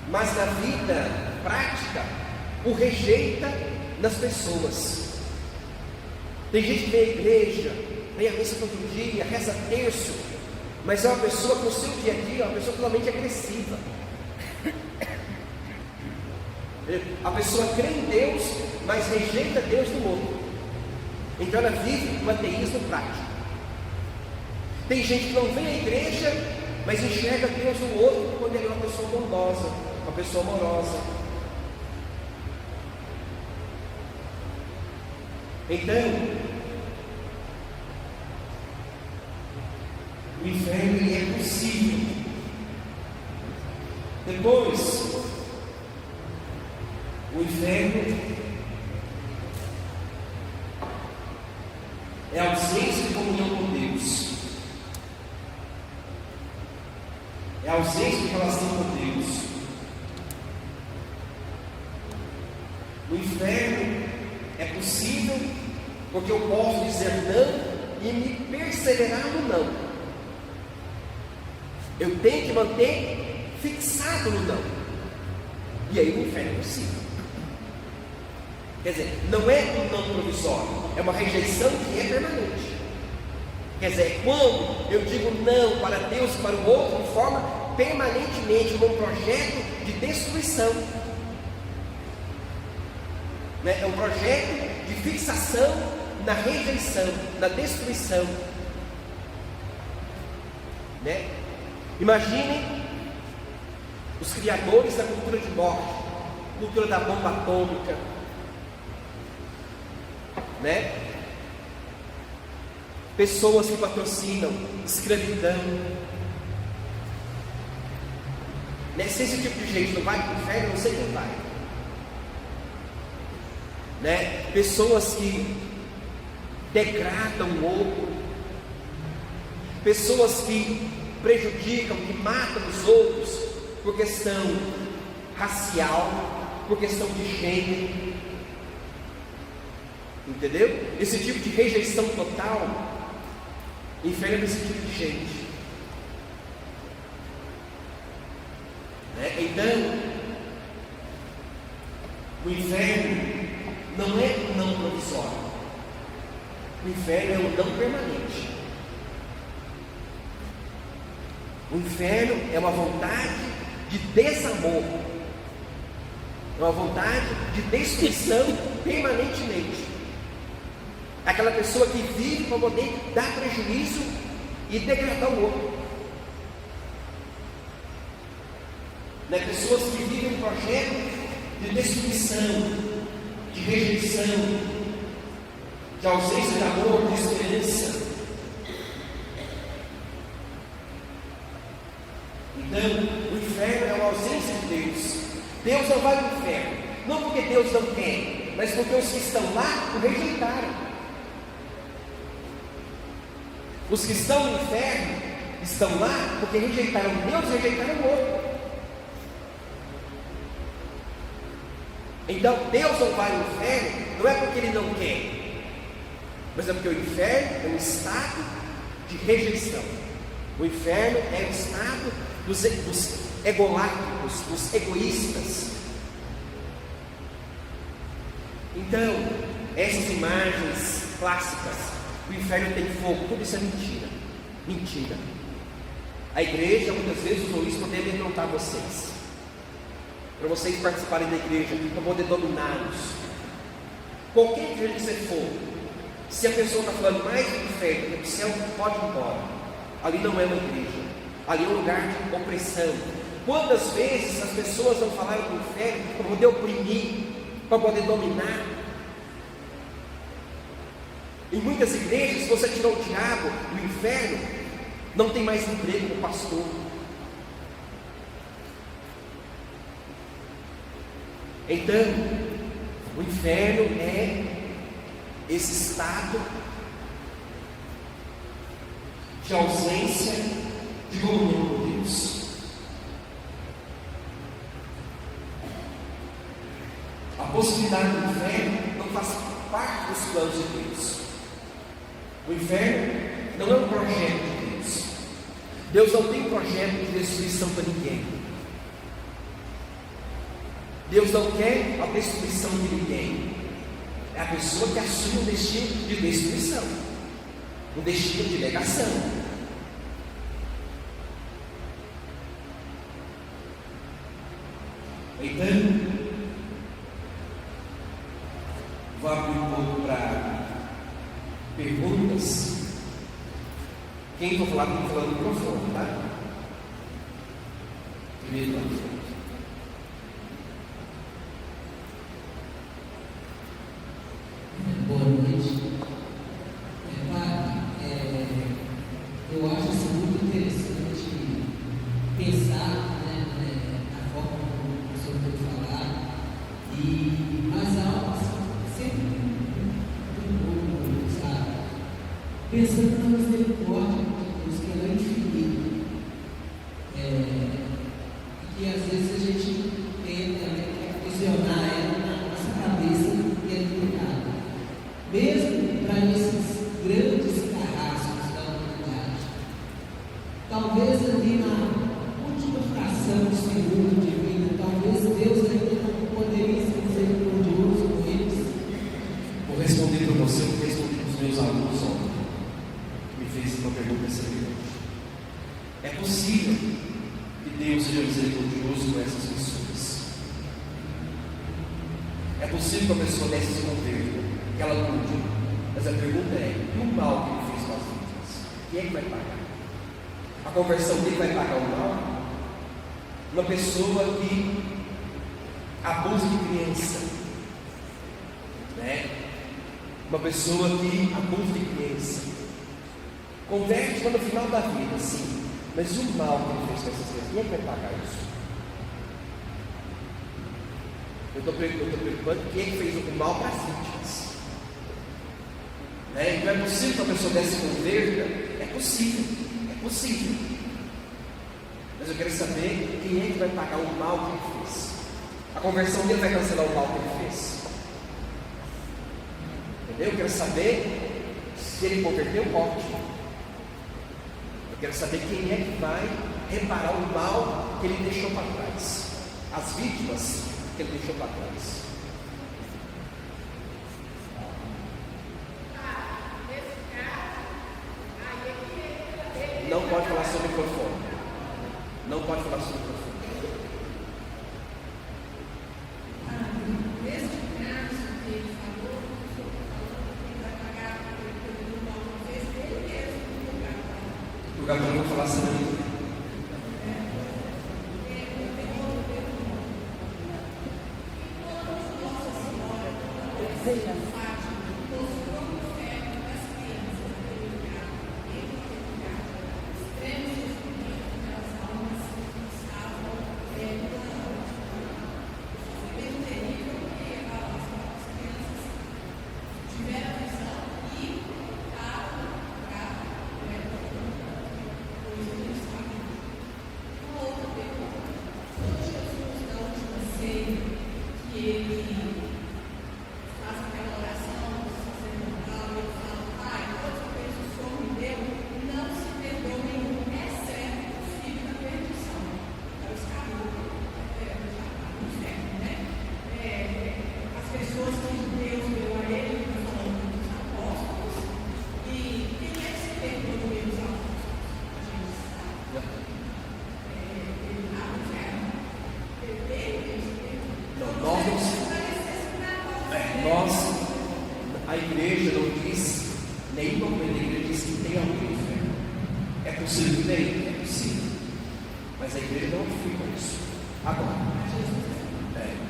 mas na vida prática o rejeita nas pessoas. Tem gente que vem à igreja, vem à missa todo dia, reza terço, mas é uma pessoa que no seu dia a dia é uma pessoa totalmente agressiva. A pessoa crê em Deus, mas rejeita Deus no outro. Então ela vive um ateísmo prático. Tem gente que não vem à igreja, mas enxerga Deus no outro quando ele é uma pessoa bondosa, uma pessoa amorosa. Então, o inferno ele é possível. Depois, o inferno é a ausência de comunhão com Deus, é a ausência de relação com Deus. O inferno é possível porque eu posso dizer não e me perseverar no não. Eu tenho que manter fixado no não, e aí o inferno é possível. Quer dizer, não é um não provisório, é uma rejeição que é permanente. Quer dizer, quando eu digo não para Deus e para o outro de forma permanentemente, num projeto de destruição, né? É um projeto de fixação na rejeição, na destruição, né? Imaginem os criadores da cultura de morte, cultura da bomba atômica, né? Pessoas que patrocinam escravidão, né? Se esse tipo de gente não vai para o inferno, não sei quem vai, né? Pessoas que degradam o outro, pessoas que prejudicam, que matam os outros por questão racial, por questão de gênero. Entendeu? Esse tipo de rejeição total inferno esse tipo de gente, né? Então, o inferno não é um não provisório, o inferno é um não permanente. O inferno é uma vontade de desamor, é uma vontade de destruição permanentemente. Aquela pessoa que vive para poder dar prejuízo e degradar o outro, né? Pessoas que vivem um projeto de destruição, de rejeição, de ausência de amor, de esperança. Então, o inferno é uma ausência de Deus. Deus não vai no inferno, não porque Deus não quer, mas porque os que estão lá o rejeitaram. Os que estão no inferno estão lá porque rejeitaram Deus e rejeitaram o outro. Então Deus não vai no inferno, não é porque Ele não quer, mas é porque o inferno é um estado de rejeição. O inferno é o estado dos egolátlicos, dos egoístas. Então, essas imagens clássicas, o inferno tem fogo, tudo isso é mentira. Mentira. A igreja muitas vezes usou isso para poder amedrontar vocês, para vocês participarem da igreja, para poder dominá-los. Qualquer igreja que você for, se a pessoa está falando mais do inferno que do céu, pode ir embora. Ali não é uma igreja, ali é um lugar de opressão. Quantas vezes as pessoas não falaram do inferno para poder oprimir, para poder dominar? Em muitas igrejas, se você tirar o diabo do inferno, não tem mais emprego para o pastor. Então, o inferno é esse estado de ausência de comunhão com Deus. A possibilidade do inferno não faz parte dos planos de Deus. O inferno não é um projeto de Deus. Deus não tem projeto de destruição para ninguém. Deus não quer a destruição de ninguém. É a pessoa que assume um destino de destruição, um destino de negação. Então, vou abrir um pouco para perguntas. Quem for falar, tem que falar no microfone, tá? Primeiro ano. Boa noite. Eu acho assim, muito interessante pensar, a forma como o senhor tem falar, mas há algo assim, sempre muito, sabe? Pensando na misericórdia de Deus, que ela é infinita, e às vezes a gente tenta visionar ela na nossa cabeça e é limitado. Mesmo para esses grandes carrascos da humanidade, talvez ali na última fração do segundo de vida, talvez Deus ainda não poderia ser misericordioso com eles. Vou responder para você o que respondi para os meus alunos ontem, que me fez uma pergunta semelhante. É possível que Deus seja misericordioso com essas pessoas. É possível que a pessoa desse se converta, que ela mude. Mas a pergunta é: e o mal que ele fez com as vítimas? Quem é que vai pagar? A conversão dele vai pagar o mal? Uma pessoa que abusa de criança, né? Uma pessoa que abusa de criança, converte no final da vida, sim. Mas e o mal que ele fez com essas crianças? Quem é que vai pagar isso? Eu estou preocupando quem é que fez o mal para as vítimas. Não é possível que a pessoa desse converta? É possível, é possível. Mas eu quero saber quem é que vai pagar o mal que ele fez. A conversão dele vai cancelar o mal que ele fez. Entendeu? Eu quero saber se ele converteu, ótimo. Eu quero saber quem é que vai reparar o mal que ele deixou para trás. As vítimas que ele deixou para trás. Não pode falar sobre o microfone. Não pode falar sobre o microfone. Neste caso que ele falou, quem vai pagar pelo mal que fez, ele mesmo no lugar. O Gabriel vai falar sobre a igreja não diz, nem o da igreja diz que tem algum inferno. É possível que tenha? É possível. Mas a igreja não afirma isso. Agora,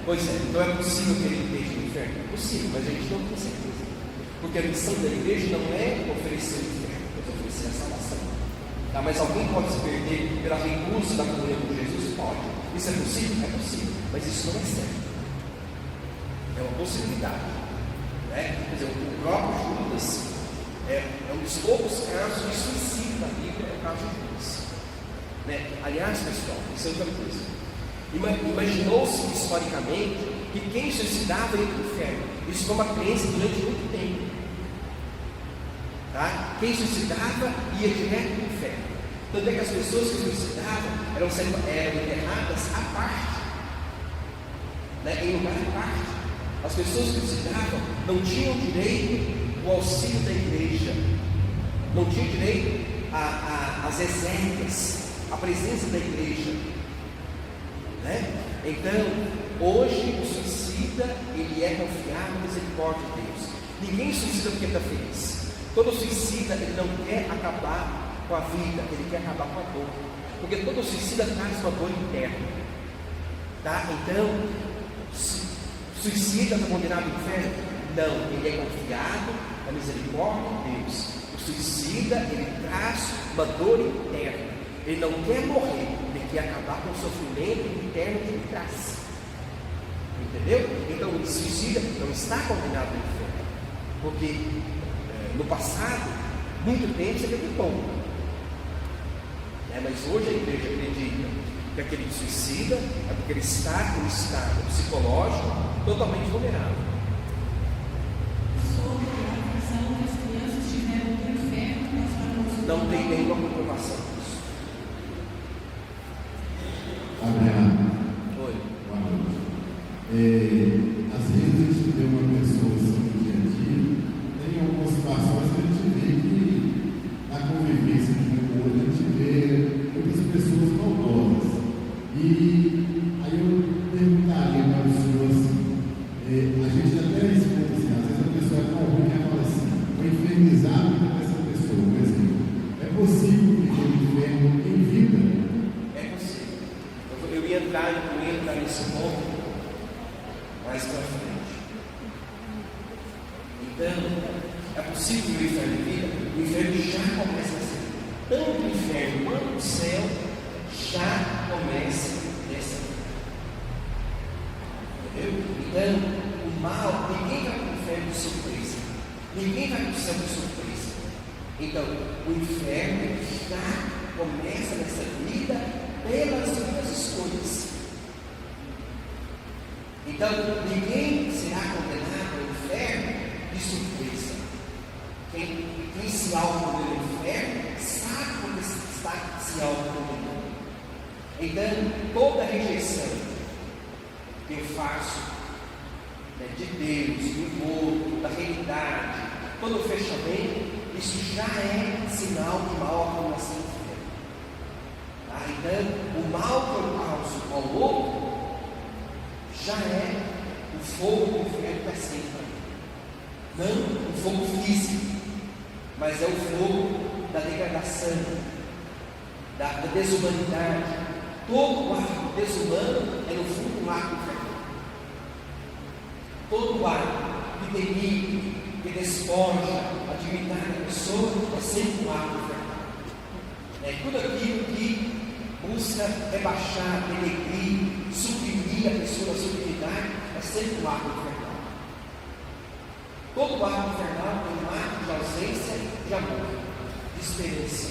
pois é, então é possível que ele esteja no inferno? É possível, mas a gente não tem certeza. Porque a missão da igreja não é oferecer o inferno, mas oferecer a salvação. Tá? Mas alguém pode se perder pela recusa da comunhão com Jesus? Pode. Isso é possível? É possível. Mas isso não é certo. É uma possibilidade. Quer dizer, o próprio Judas é um dos poucos casos de suicídio da Bíblia, é o caso de Judas. Aliás, pessoal, isso é outra coisa. Imaginou-se historicamente que quem suicidava ia para o inferno. Isso foi uma crença durante muito tempo. Tá? Quem suicidava ia direto para o inferno. Tanto é que as pessoas que suicidavam eram enterradas à parte, né? Em lugar à parte. As pessoas que suicidavam não tinham direito ao auxílio da igreja, não tinham direito às exéquias, à presença da igreja, né? Então, hoje o suicida, ele é confiado na misericórdia de Deus. Ninguém suicida porque está feliz. Todo suicida, ele não quer acabar com a vida, ele quer acabar com a dor, porque todo suicida traz uma dor interna, tá? Então, suicida está condenado ao inferno? Não, ele é confiado na misericórdia de Deus. O suicida, ele traz uma dor interna, ele não quer morrer, ele quer acabar com o sofrimento interno que ele traz, entendeu? Então, o suicida não está condenado ao inferno, porque no passado, muito tempo você acreditou, mas hoje a igreja acredita que aquele que suicida é porque ele está em um estado psicológico totalmente vulnerável. Sobre a questão das crianças estiveram no inferno, Não tem nenhuma comprovação disso. Abraão. Oi. Boa noite. Às vezes a gente vê uma pessoa assim no dia a dia, tem algumas situações que a gente vê que na convivência de um outro, a gente vê muitas pessoas maldosas. E aí eu perguntaria para o senhor assim, a gente até escuta assim, às vezes a pessoa é tão ruim que ela fala assim, vou infernizar a vida dessa pessoa, por exemplo. É possível viver o inferno em vida? É possível. Eu ia entrar nesse ponto mais para frente. Então, é possível o inferno em vida? O inferno já começa assim. Tanto o inferno quanto o céu já começa dessa vida. Entendeu? Então, o mal, ninguém vai para o inferno de surpresa. Ninguém vai para o céu de surpresa. Então, o inferno já começa nessa vida pelas suas escolhas. Então, ninguém será condenado ao inferno de surpresa. Quem se autocondenou no inferno sabe porque está se autocondenando. Então, toda rejeição que eu faço de Deus, do outro, da realidade, todo fechamento, isso já é sinal de mal acumulação do inferno. Então, o mal que eu causo ao outro já é o fogo do inferno que acende para mim. Não o fogo físico, mas é o fogo da degradação, da desumanidade. Todo ato desumano é no fundo um ato infernal. Todo ato que denigre, que despoja a dignidade da pessoa é sempre um ato infernal. Tudo aquilo que busca rebaixar, denegrir, suprimir a pessoa da sua dignidade é sempre um ato infernal. Todo ato infernal é um ato de ausência de amor, de esperança.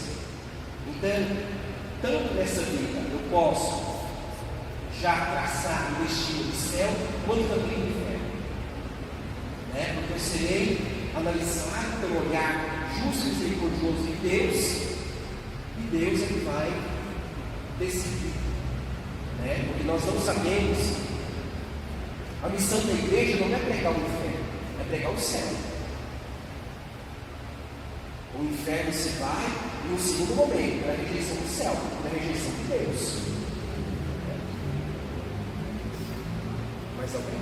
Então, tanto nessa vida eu posso já traçar o destino do céu, quanto também do inferno. Porque eu serei analisado pelo olhar justo e misericordioso de Deus, e Deus é que vai decidir. Porque nós não sabemos, a missão da igreja não é pregar o inferno, é pregar o céu. O inferno se vai em um segundo momento, na rejeição do céu, na rejeição de Deus. Mais alguém?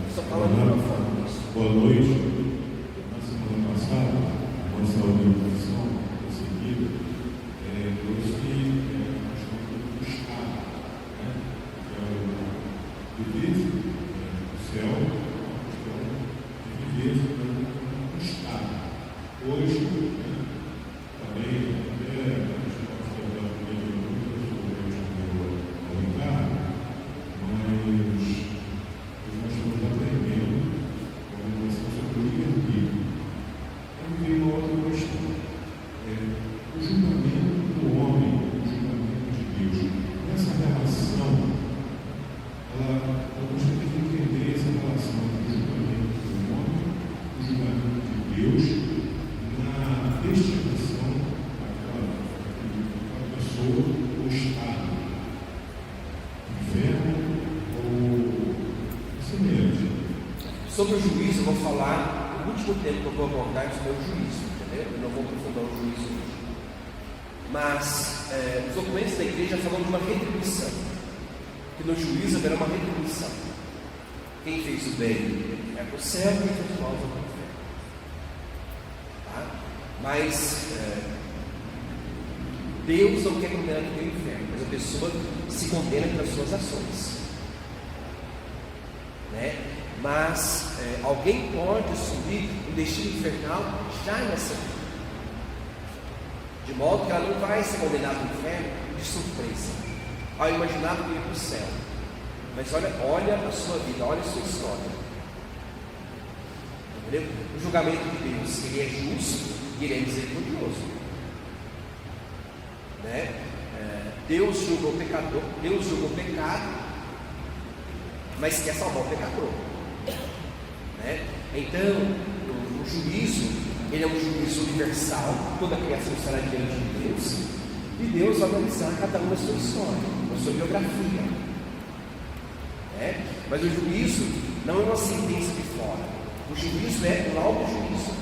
Estou falando de uma forma disso. Boa noite. Na semana passada, após a organização seguida, trouxe a questão do Estado, que é o viver do céu, a questão de viver no Estado. Hoje, também, até a resposta da primeira pergunta ao Ricardo, mas nós estamos aprendendo com a relação sobre o livre-arbítrio. Então, tem uma outra questão. O julgamento do homem, o julgamento de Deus, nessa relação, ela Sobre o juízo, eu vou falar no último tempo que eu vou abordar sobre o juízo, entendeu? Eu não vou aprofundar o juízo hoje. Mas os documentos da igreja falam de uma retribuição, que no juízo haverá uma retribuição. Quem fez o bem é para o céu, quem fez o mal é para o inferno. Tá? Mas Deus não quer condenar ninguém ao inferno, mas a pessoa se condena pelas suas ações, né? Mas alguém pode assumir o destino infernal já nessa vida, de modo que ela não vai ser condenada ao inferno de surpresa, ao imaginar que ir para o céu. Mas olha a sua vida, olha a sua história. Entendeu? O julgamento de Deus, ele é justo e ele é misericordioso, né? Deus julga o pecador, Deus julga o pecado, mas quer salvar o pecador, né? Então, o juízo, ele é um juízo universal, toda a criação estará diante de Deus, e Deus vai analisar cada um a sua história, a sua biografia. Mas o juízo não é uma sentença de fora, o juízo é o laudo juízo.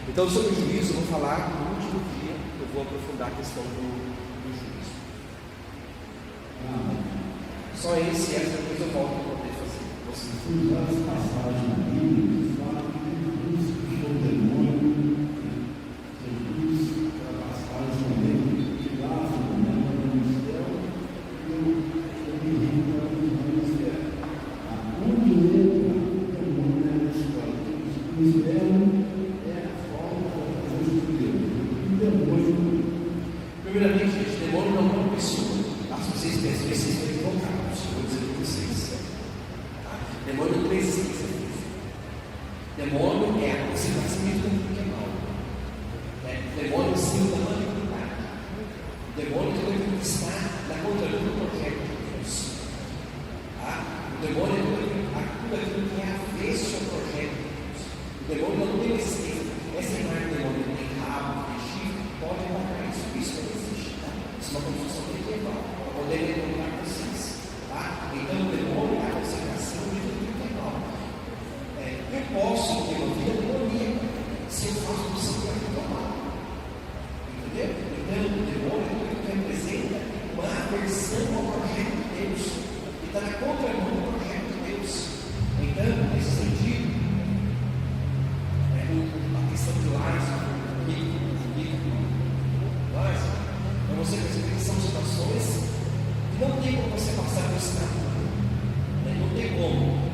Então, sobre o juízo, eu vou falar no último dia, eu vou aprofundar a questão do juízo. Só essa coisa eu volto para poder fazer. Em várias passagens na Bíblia, fala que Jesus puxou o demônio, Jesus ultrapassava esse momento, que Lázaro era no céu, e o menino era no céu. Onde entra o demônio na história? O inferno é a forma da justiça de Deus. O demônio. Primeiramente, gente, o demônio não é uma pessoa. Se vocês pensam, vocês estão equivocados. Eu vou dizer para vocês. Demônio não existe. Demônio é a concentração de tudo que é mal. Demônio é o símbolo da malignidade. Demônio é tudo que está na contramão do projeto de Deus. O demônio é tudo aquilo que é avesso ao projeto de Deus. O demônio não tem existência. Essa imagem do demônio não tem rabo, tem chifre, pode marcar isso. Isso não existe. Isso é uma construção medieval. Para poder encontrar vocês. Então o demônio é a concentração de tudo que é mal. Eu posso ter uma vida demoníaca se eu faço opção para aquilo mal. Entendeu? Então o demônio é tudo que representa uma aversão ao projeto de Deus. E está na contramão do projeto de Deus. Então, nesse sentido, a questão de Lázaro, Lázaro, para você perceber que são situações que não tem como você passar por estado. Não tem como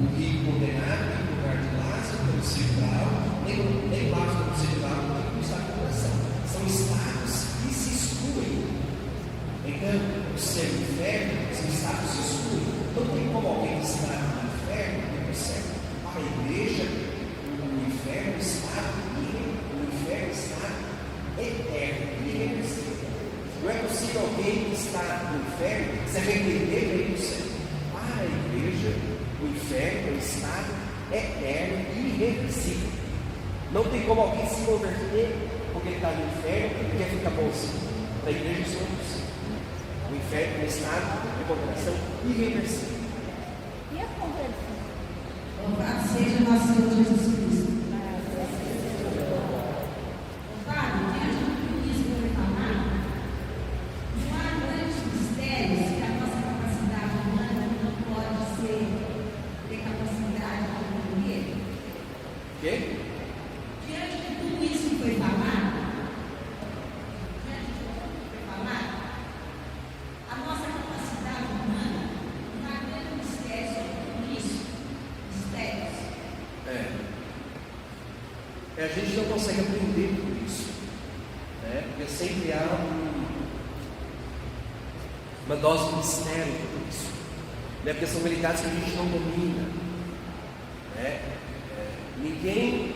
o rico condenado ir para o lugar de Lázaro pelo cerebral, nem Lázaro pelo cerebral, não tem como estar com coração. São estados que se excluem. Então, o céu e o inferno são estados que se excluem. Não tem como alguém estar no inferno e no céu. Para a igreja, o inferno está eterno, irreversível. Não é possível alguém que está no inferno se arrepender e ir para o céu. Para a igreja, o inferno é um estado eterno e irreversível. Não tem como alguém se converter porque ele está no inferno e quer ficar bonzinho. Para a igreja isso não é possível. O inferno é um estado de condenação irreversível. E a conversão? Louvado seja nosso Senhor Jesus Cristo. Fábio, diante do que isso foi falado, não há grandes mistérios que a nossa capacidade humana não pode ter capacidade de compreender. Ok? Diante de tudo isso que foi falado, a nossa capacidade humana não há grande mistério sobre tudo isso. Mistérios. A gente não consegue aprender tudo isso, porque sempre há uma dose de mistério em tudo isso, porque são realidades que a gente não domina. Ninguém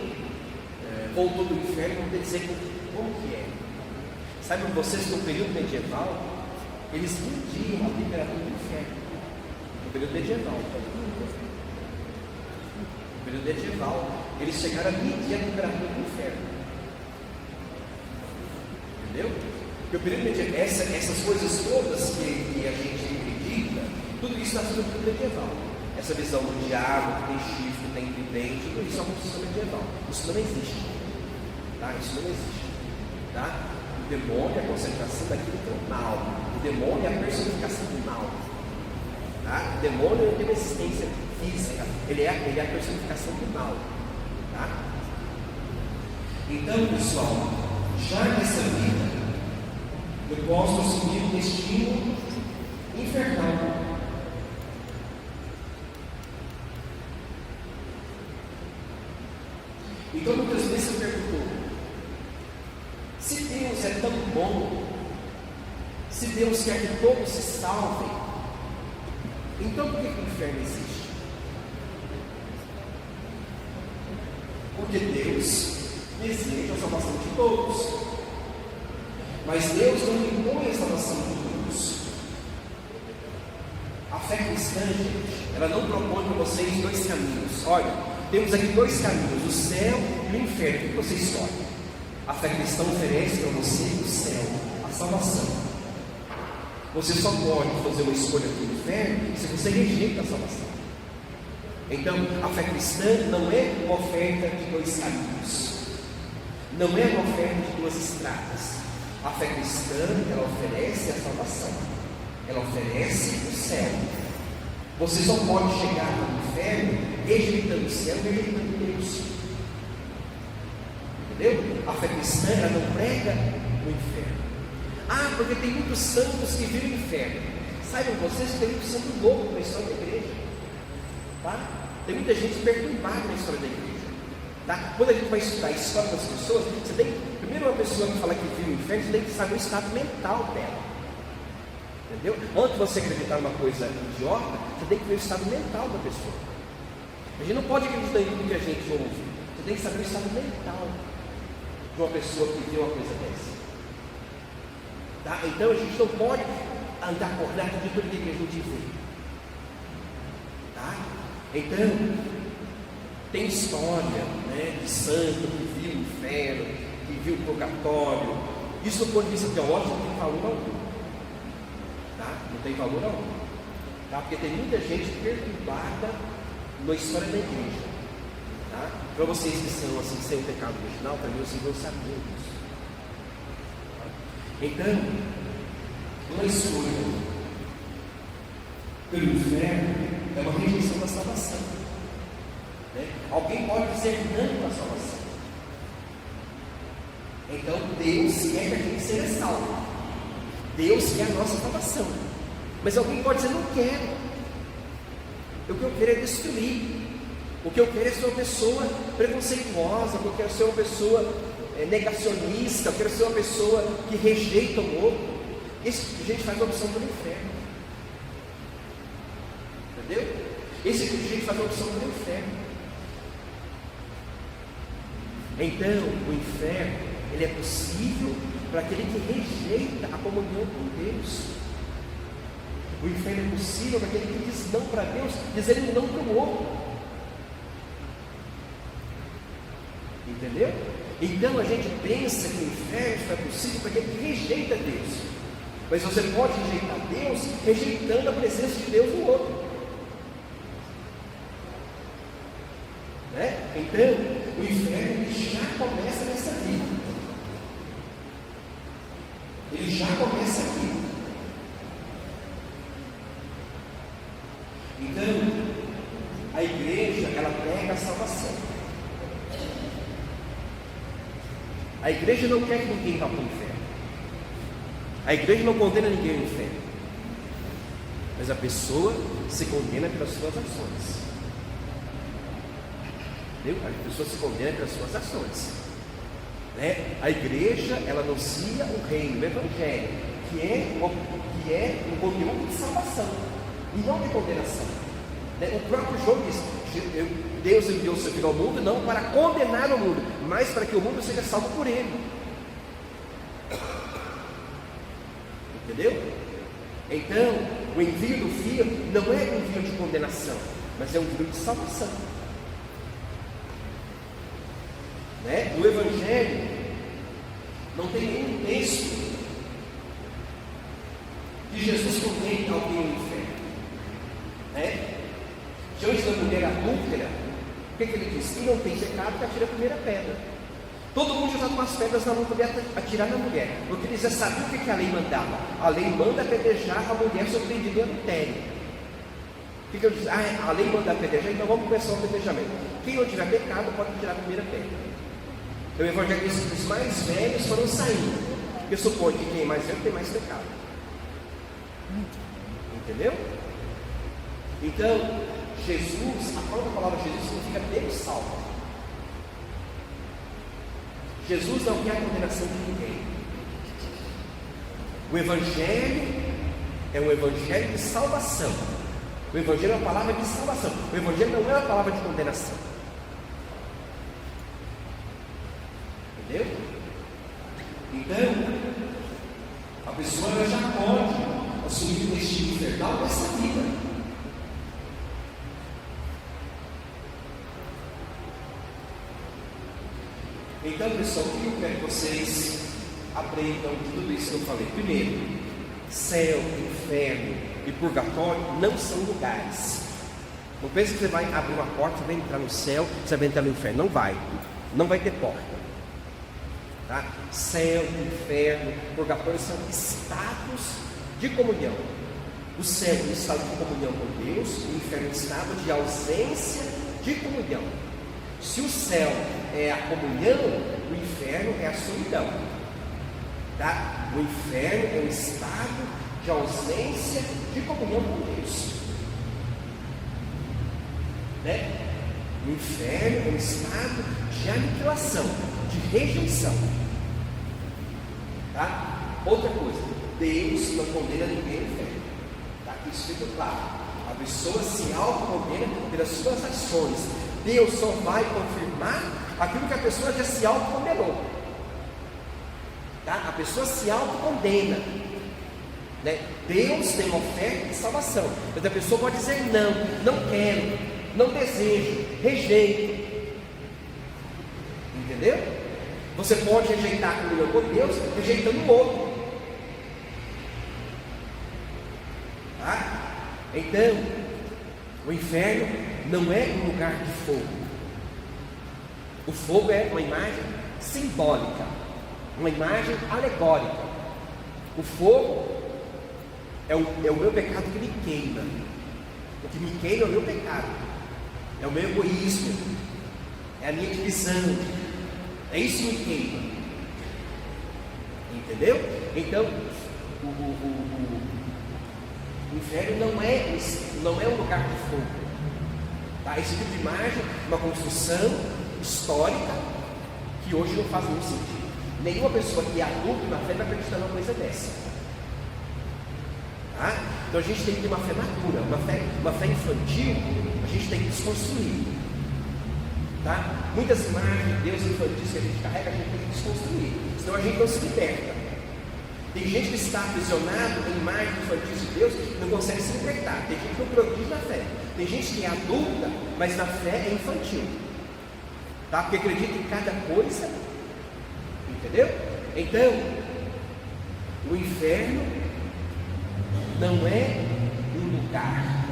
voltou do inferno para dizer como que é. Sabe vocês que no período medieval eles mediam a temperatura do inferno. No período medieval. No período medieval eles chegaram a medir a temperatura do inferno. Entendeu? Porque o período medieval, essas coisas todas que a gente acredita, tudo isso nasceu no período medieval. essa visão do diabo, que tem chifre, que tem tridente, tudo isso é uma construção medieval. Isso não existe. Tá? Isso não existe. Tá? O demônio é a concentração daquilo que é o mal. O demônio é a personificação do mal. Tá? O demônio não tem uma existência física, ele é a personificação do mal. Tá? Então, pessoal, já nessa vida, eu posso assumir um destino infernal. Então, muitas vezes eu pergunto: se Deus é tão bom, se Deus quer que todos se salvem, então por que o inferno existe? Porque Deus deseja a salvação de todos, mas Deus não impõe a salvação de todos. A fé cristã, gente, ela não propõe para vocês dois caminhos. Olha, temos aqui dois caminhos, o céu e o inferno. O que você escolhe? A fé cristã oferece para você o céu, a salvação. Você só pode fazer uma escolha do inferno se você rejeita a salvação. Então, a fé cristã não é uma oferta de dois caminhos, não é uma oferta de duas estradas. A fé cristã, ela oferece a salvação, ela oferece o céu. Você só pode chegar no inferno rejeitando o céu, rejeitando Deus. Entendeu? A fé cristã, ela não prega o inferno. Ah, porque tem muitos santos que viram o inferno. Saibam vocês que tem muito santo louco na história da igreja. Tá? Tem muita gente perturbada na história da igreja. Tá? Quando a gente vai estudar a história das pessoas, você tem, primeiro, uma pessoa que fala que viu o inferno, você tem que saber o estado mental dela. Entendeu? Antes de você acreditar numa coisa idiota, você tem que ver o estado mental da pessoa. A gente não pode acreditar em tudo que a gente ouve. Você tem que saber o estado mental de uma pessoa que viu uma coisa dessa. Tá? Então a gente não pode andar por nada de tudo que a gente vê. Tá? Então, tem história, né, de santo que viu o inferno, que viu o purgatório. Isso, do ponto de vista teológico, não tem valor algum. Tá? Não tem valor algum. Tá? Porque tem muita gente perturbada na história da igreja. Tá? Para vocês que são assim, sem o pecado original, também vocês vão saber disso. Então, uma escolha pelo inferno é uma rejeição da salvação. Né? Alguém pode dizer não à salvação. Então, Deus quer que a gente seja salvo. Deus quer a nossa salvação. Mas alguém pode dizer: não quero. O que eu quero é destruir. O que eu quero é ser uma pessoa preconceituosa. Eu quero ser uma pessoa negacionista. Eu quero ser uma pessoa que rejeita o outro. Esse gente faz a opção pelo inferno. Entendeu? Esse tipo de gente faz a opção pelo inferno. Então, o inferno, ele é possível para aquele que rejeita a comunhão com Deus. O inferno é possível para aquele que diz não para Deus, dizendo não para o outro. Entendeu? Então a gente pensa que o inferno só é possível para aquele que rejeita Deus. Mas você pode rejeitar Deus rejeitando a presença de Deus no outro. Né? Então, o inferno ele já começa nessa vida. Ele já começa aqui. Então, a igreja, ela prega a salvação. A igreja não quer que ninguém vá para o inferno. A igreja não condena ninguém ao inferno. Mas a pessoa se condena pelas suas ações. Entendeu? A pessoa se condena pelas suas ações. Né? A igreja, ela anuncia o reino, o evangelho, que é um conteúdo de salvação e não de condenação. Né? O próprio João diz: Deus enviou o seu Filho ao mundo não para condenar o mundo, mas para que o mundo seja salvo por ele. Entendeu? Então, o envio do Filho não é um envio de condenação, mas é um envio de salvação. Né? No Evangelho não tem nenhum texto que Jesus condene alguém ao inferno. Né? Diante da mulher adúltera, o que ele diz? Quem não tem pecado, que atira a primeira pedra. Todo mundo já está com as pedras na mão para atirar na mulher, porque eles já sabiam o que a lei mandava. A lei manda apedrejar a mulher surpreendida em adultério. O que eu disse? A lei manda apedrejar, então vamos começar o apedrejamento. Quem não tiver pecado pode tirar a primeira pedra. Então o evangelho diz que os mais velhos foram saindo, porque supõe que quem é mais velho tem mais pecado. Entendeu? Então, Jesus, a própria palavra Jesus significa Deus salva. Jesus não quer a condenação de ninguém. O Evangelho é um Evangelho de salvação. O Evangelho é uma palavra de salvação. O Evangelho não é uma palavra de condenação. Entendeu? Então, a pessoa já pode assumir o destino infernal dessa vida. Então, pessoal, o que eu quero que vocês aprendam de tudo isso que eu falei? Primeiro, céu, inferno e purgatório não são lugares. Não pense que você vai abrir uma porta, você vai entrar no céu, você vai entrar no inferno. Não vai. Não vai ter porta. Tá? Céu, inferno, purgatório são estados de comunhão. O céu é um estado de comunhão com Deus, o inferno é um estado de ausência de comunhão. Se o céu é a comunhão, o inferno é a solidão. Tá? O inferno é um estado de ausência de comunhão com Deus. Né? O inferno é um estado de aniquilação, de rejeição. Tá? Outra coisa, Deus não condena ninguém no inferno. Tá? Isso fica claro. A pessoa se autocondena pelas suas ações. Deus só vai confirmar aquilo que a pessoa já se autocondenou. Tá? A pessoa se autocondena. Né? Deus tem uma oferta de salvação. Mas a pessoa pode dizer não, não quero, não desejo, rejeito. Entendeu? Você pode rejeitar a comunhão com Deus, rejeitando o outro. Tá? Então, o inferno não é um lugar de fogo. O fogo é uma imagem simbólica, uma imagem alegórica. O fogo é o meu pecado que me queima. O que me queima é o meu pecado, é o meu egoísmo, é a minha divisão, é isso que me queima. Entendeu? Então, o inferno não é um lugar de fogo. Tá? Esse tipo de imagem é uma construção histórica que hoje não faz muito sentido. Nenhuma pessoa que é adulta na fé vai acreditar numa coisa dessa. Tá? Então a gente tem que ter uma fé madura, uma fé infantil, a gente tem que desconstruir. Tá? Muitas imagens de Deus infantis que a gente carrega, a gente tem que desconstruir, senão a gente não se liberta. Tem gente que está aprisionado em imagens infantis de Deus e não consegue se libertar. Tem gente que não progride na fé. Tem gente que é adulta, mas na fé é infantil. Tá? Porque acredita em cada coisa. Entendeu? Então, o inferno não é um lugar.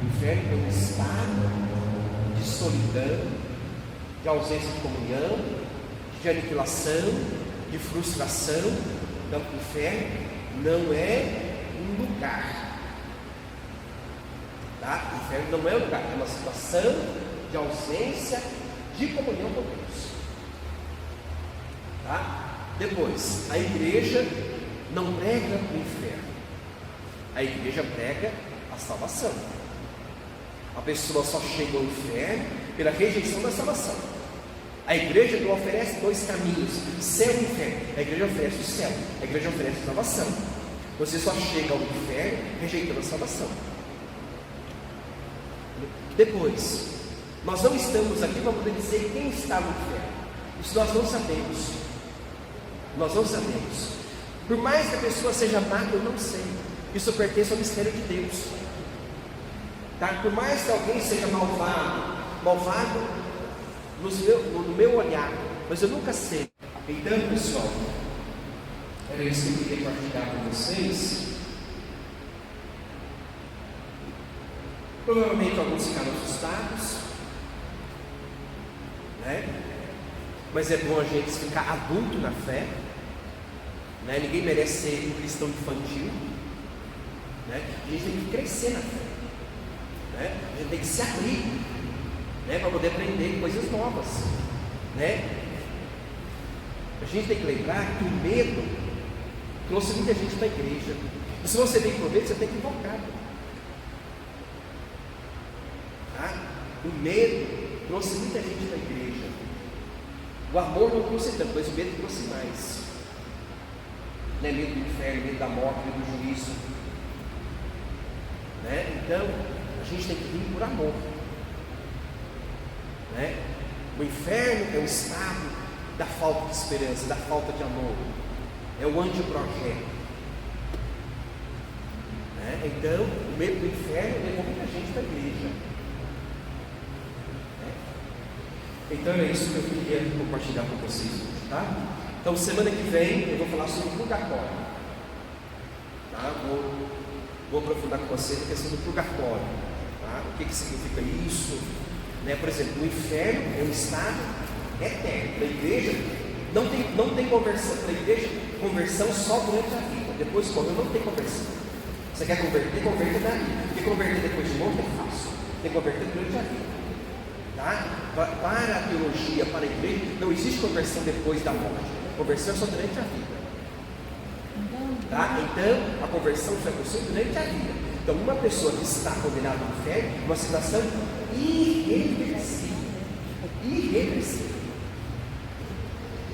O inferno é um estado de solidão, de ausência de comunhão, de aniquilação, de frustração. Então, o inferno não é um lugar. Tá? O inferno não é um lugar, é uma situação de ausência de comunhão com Deus. Tá? Depois, a igreja não prega o inferno, a igreja prega a salvação. A pessoa só chega ao inferno pela rejeição da salvação. A igreja não oferece dois caminhos, céu e inferno. A igreja oferece o céu, a igreja oferece a salvação. Você só chega ao inferno rejeitando a salvação. Depois, nós não estamos aqui para poder dizer quem está no inferno. Isso nós não sabemos. Nós não sabemos. Por mais que a pessoa seja má, eu não sei. Isso pertence ao mistério de Deus. Tá? Por mais que alguém seja malvado no meu olhar, mas eu nunca sei. Então, pessoal, era isso que eu queria partilhar com vocês. Provavelmente alguns ficaram assustados, né? Mas é bom a gente ficar adulto na fé, né? Ninguém merece ser um cristão infantil, né? A gente tem que crescer na fé, né? A gente tem que se abrir, né? Para poder aprender coisas novas, né? A gente tem que lembrar que o medo trouxe muita gente para a igreja. E se você tem medo, você tem que invocar. Tá? O medo trouxe muita gente para a igreja. O amor não trouxe tanto, mas o medo trouxe mais. Né? Medo do inferno, medo da morte, medo do juízo. Né? Então, a gente tem que vir por amor. Né? O inferno é o estado da falta de esperança, da falta de amor. É o antiprojeto. Né? Então, o medo do inferno levou muita gente para a igreja. Né? Então é isso que eu queria compartilhar com vocês hoje, tá? Então, semana que vem eu vou falar sobre o purgatório. Tá? Vou aprofundar com vocês a questão do purgatório. Tá? O que significa isso? Né? Por exemplo, o inferno é um estado eterno. Para a igreja não tem conversão. Para a igreja, conversão só durante a vida. Depois, quando não tem conversão. Você quer converter? Converter na vida. Porque converter depois de morto é fácil. Tem que converter durante a vida. Tá? Para a teologia, para a igreja, não existe conversão depois da morte. Conversão é só durante a vida. Tá? Então, a conversão só é possível durante a vida. Então, uma pessoa que está condenada ao inferno, uma situação irreversível. Irreversível.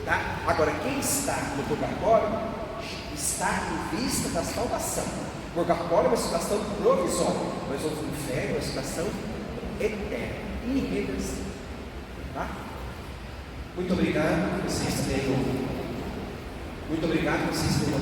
Tá? Agora, quem está no purgatório está em vista da salvação. O purgatório é uma situação provisória, mas o inferno é uma situação eterna, irreversível. Tá? Muito obrigado que vocês tenham. Muito obrigado que vocês tenham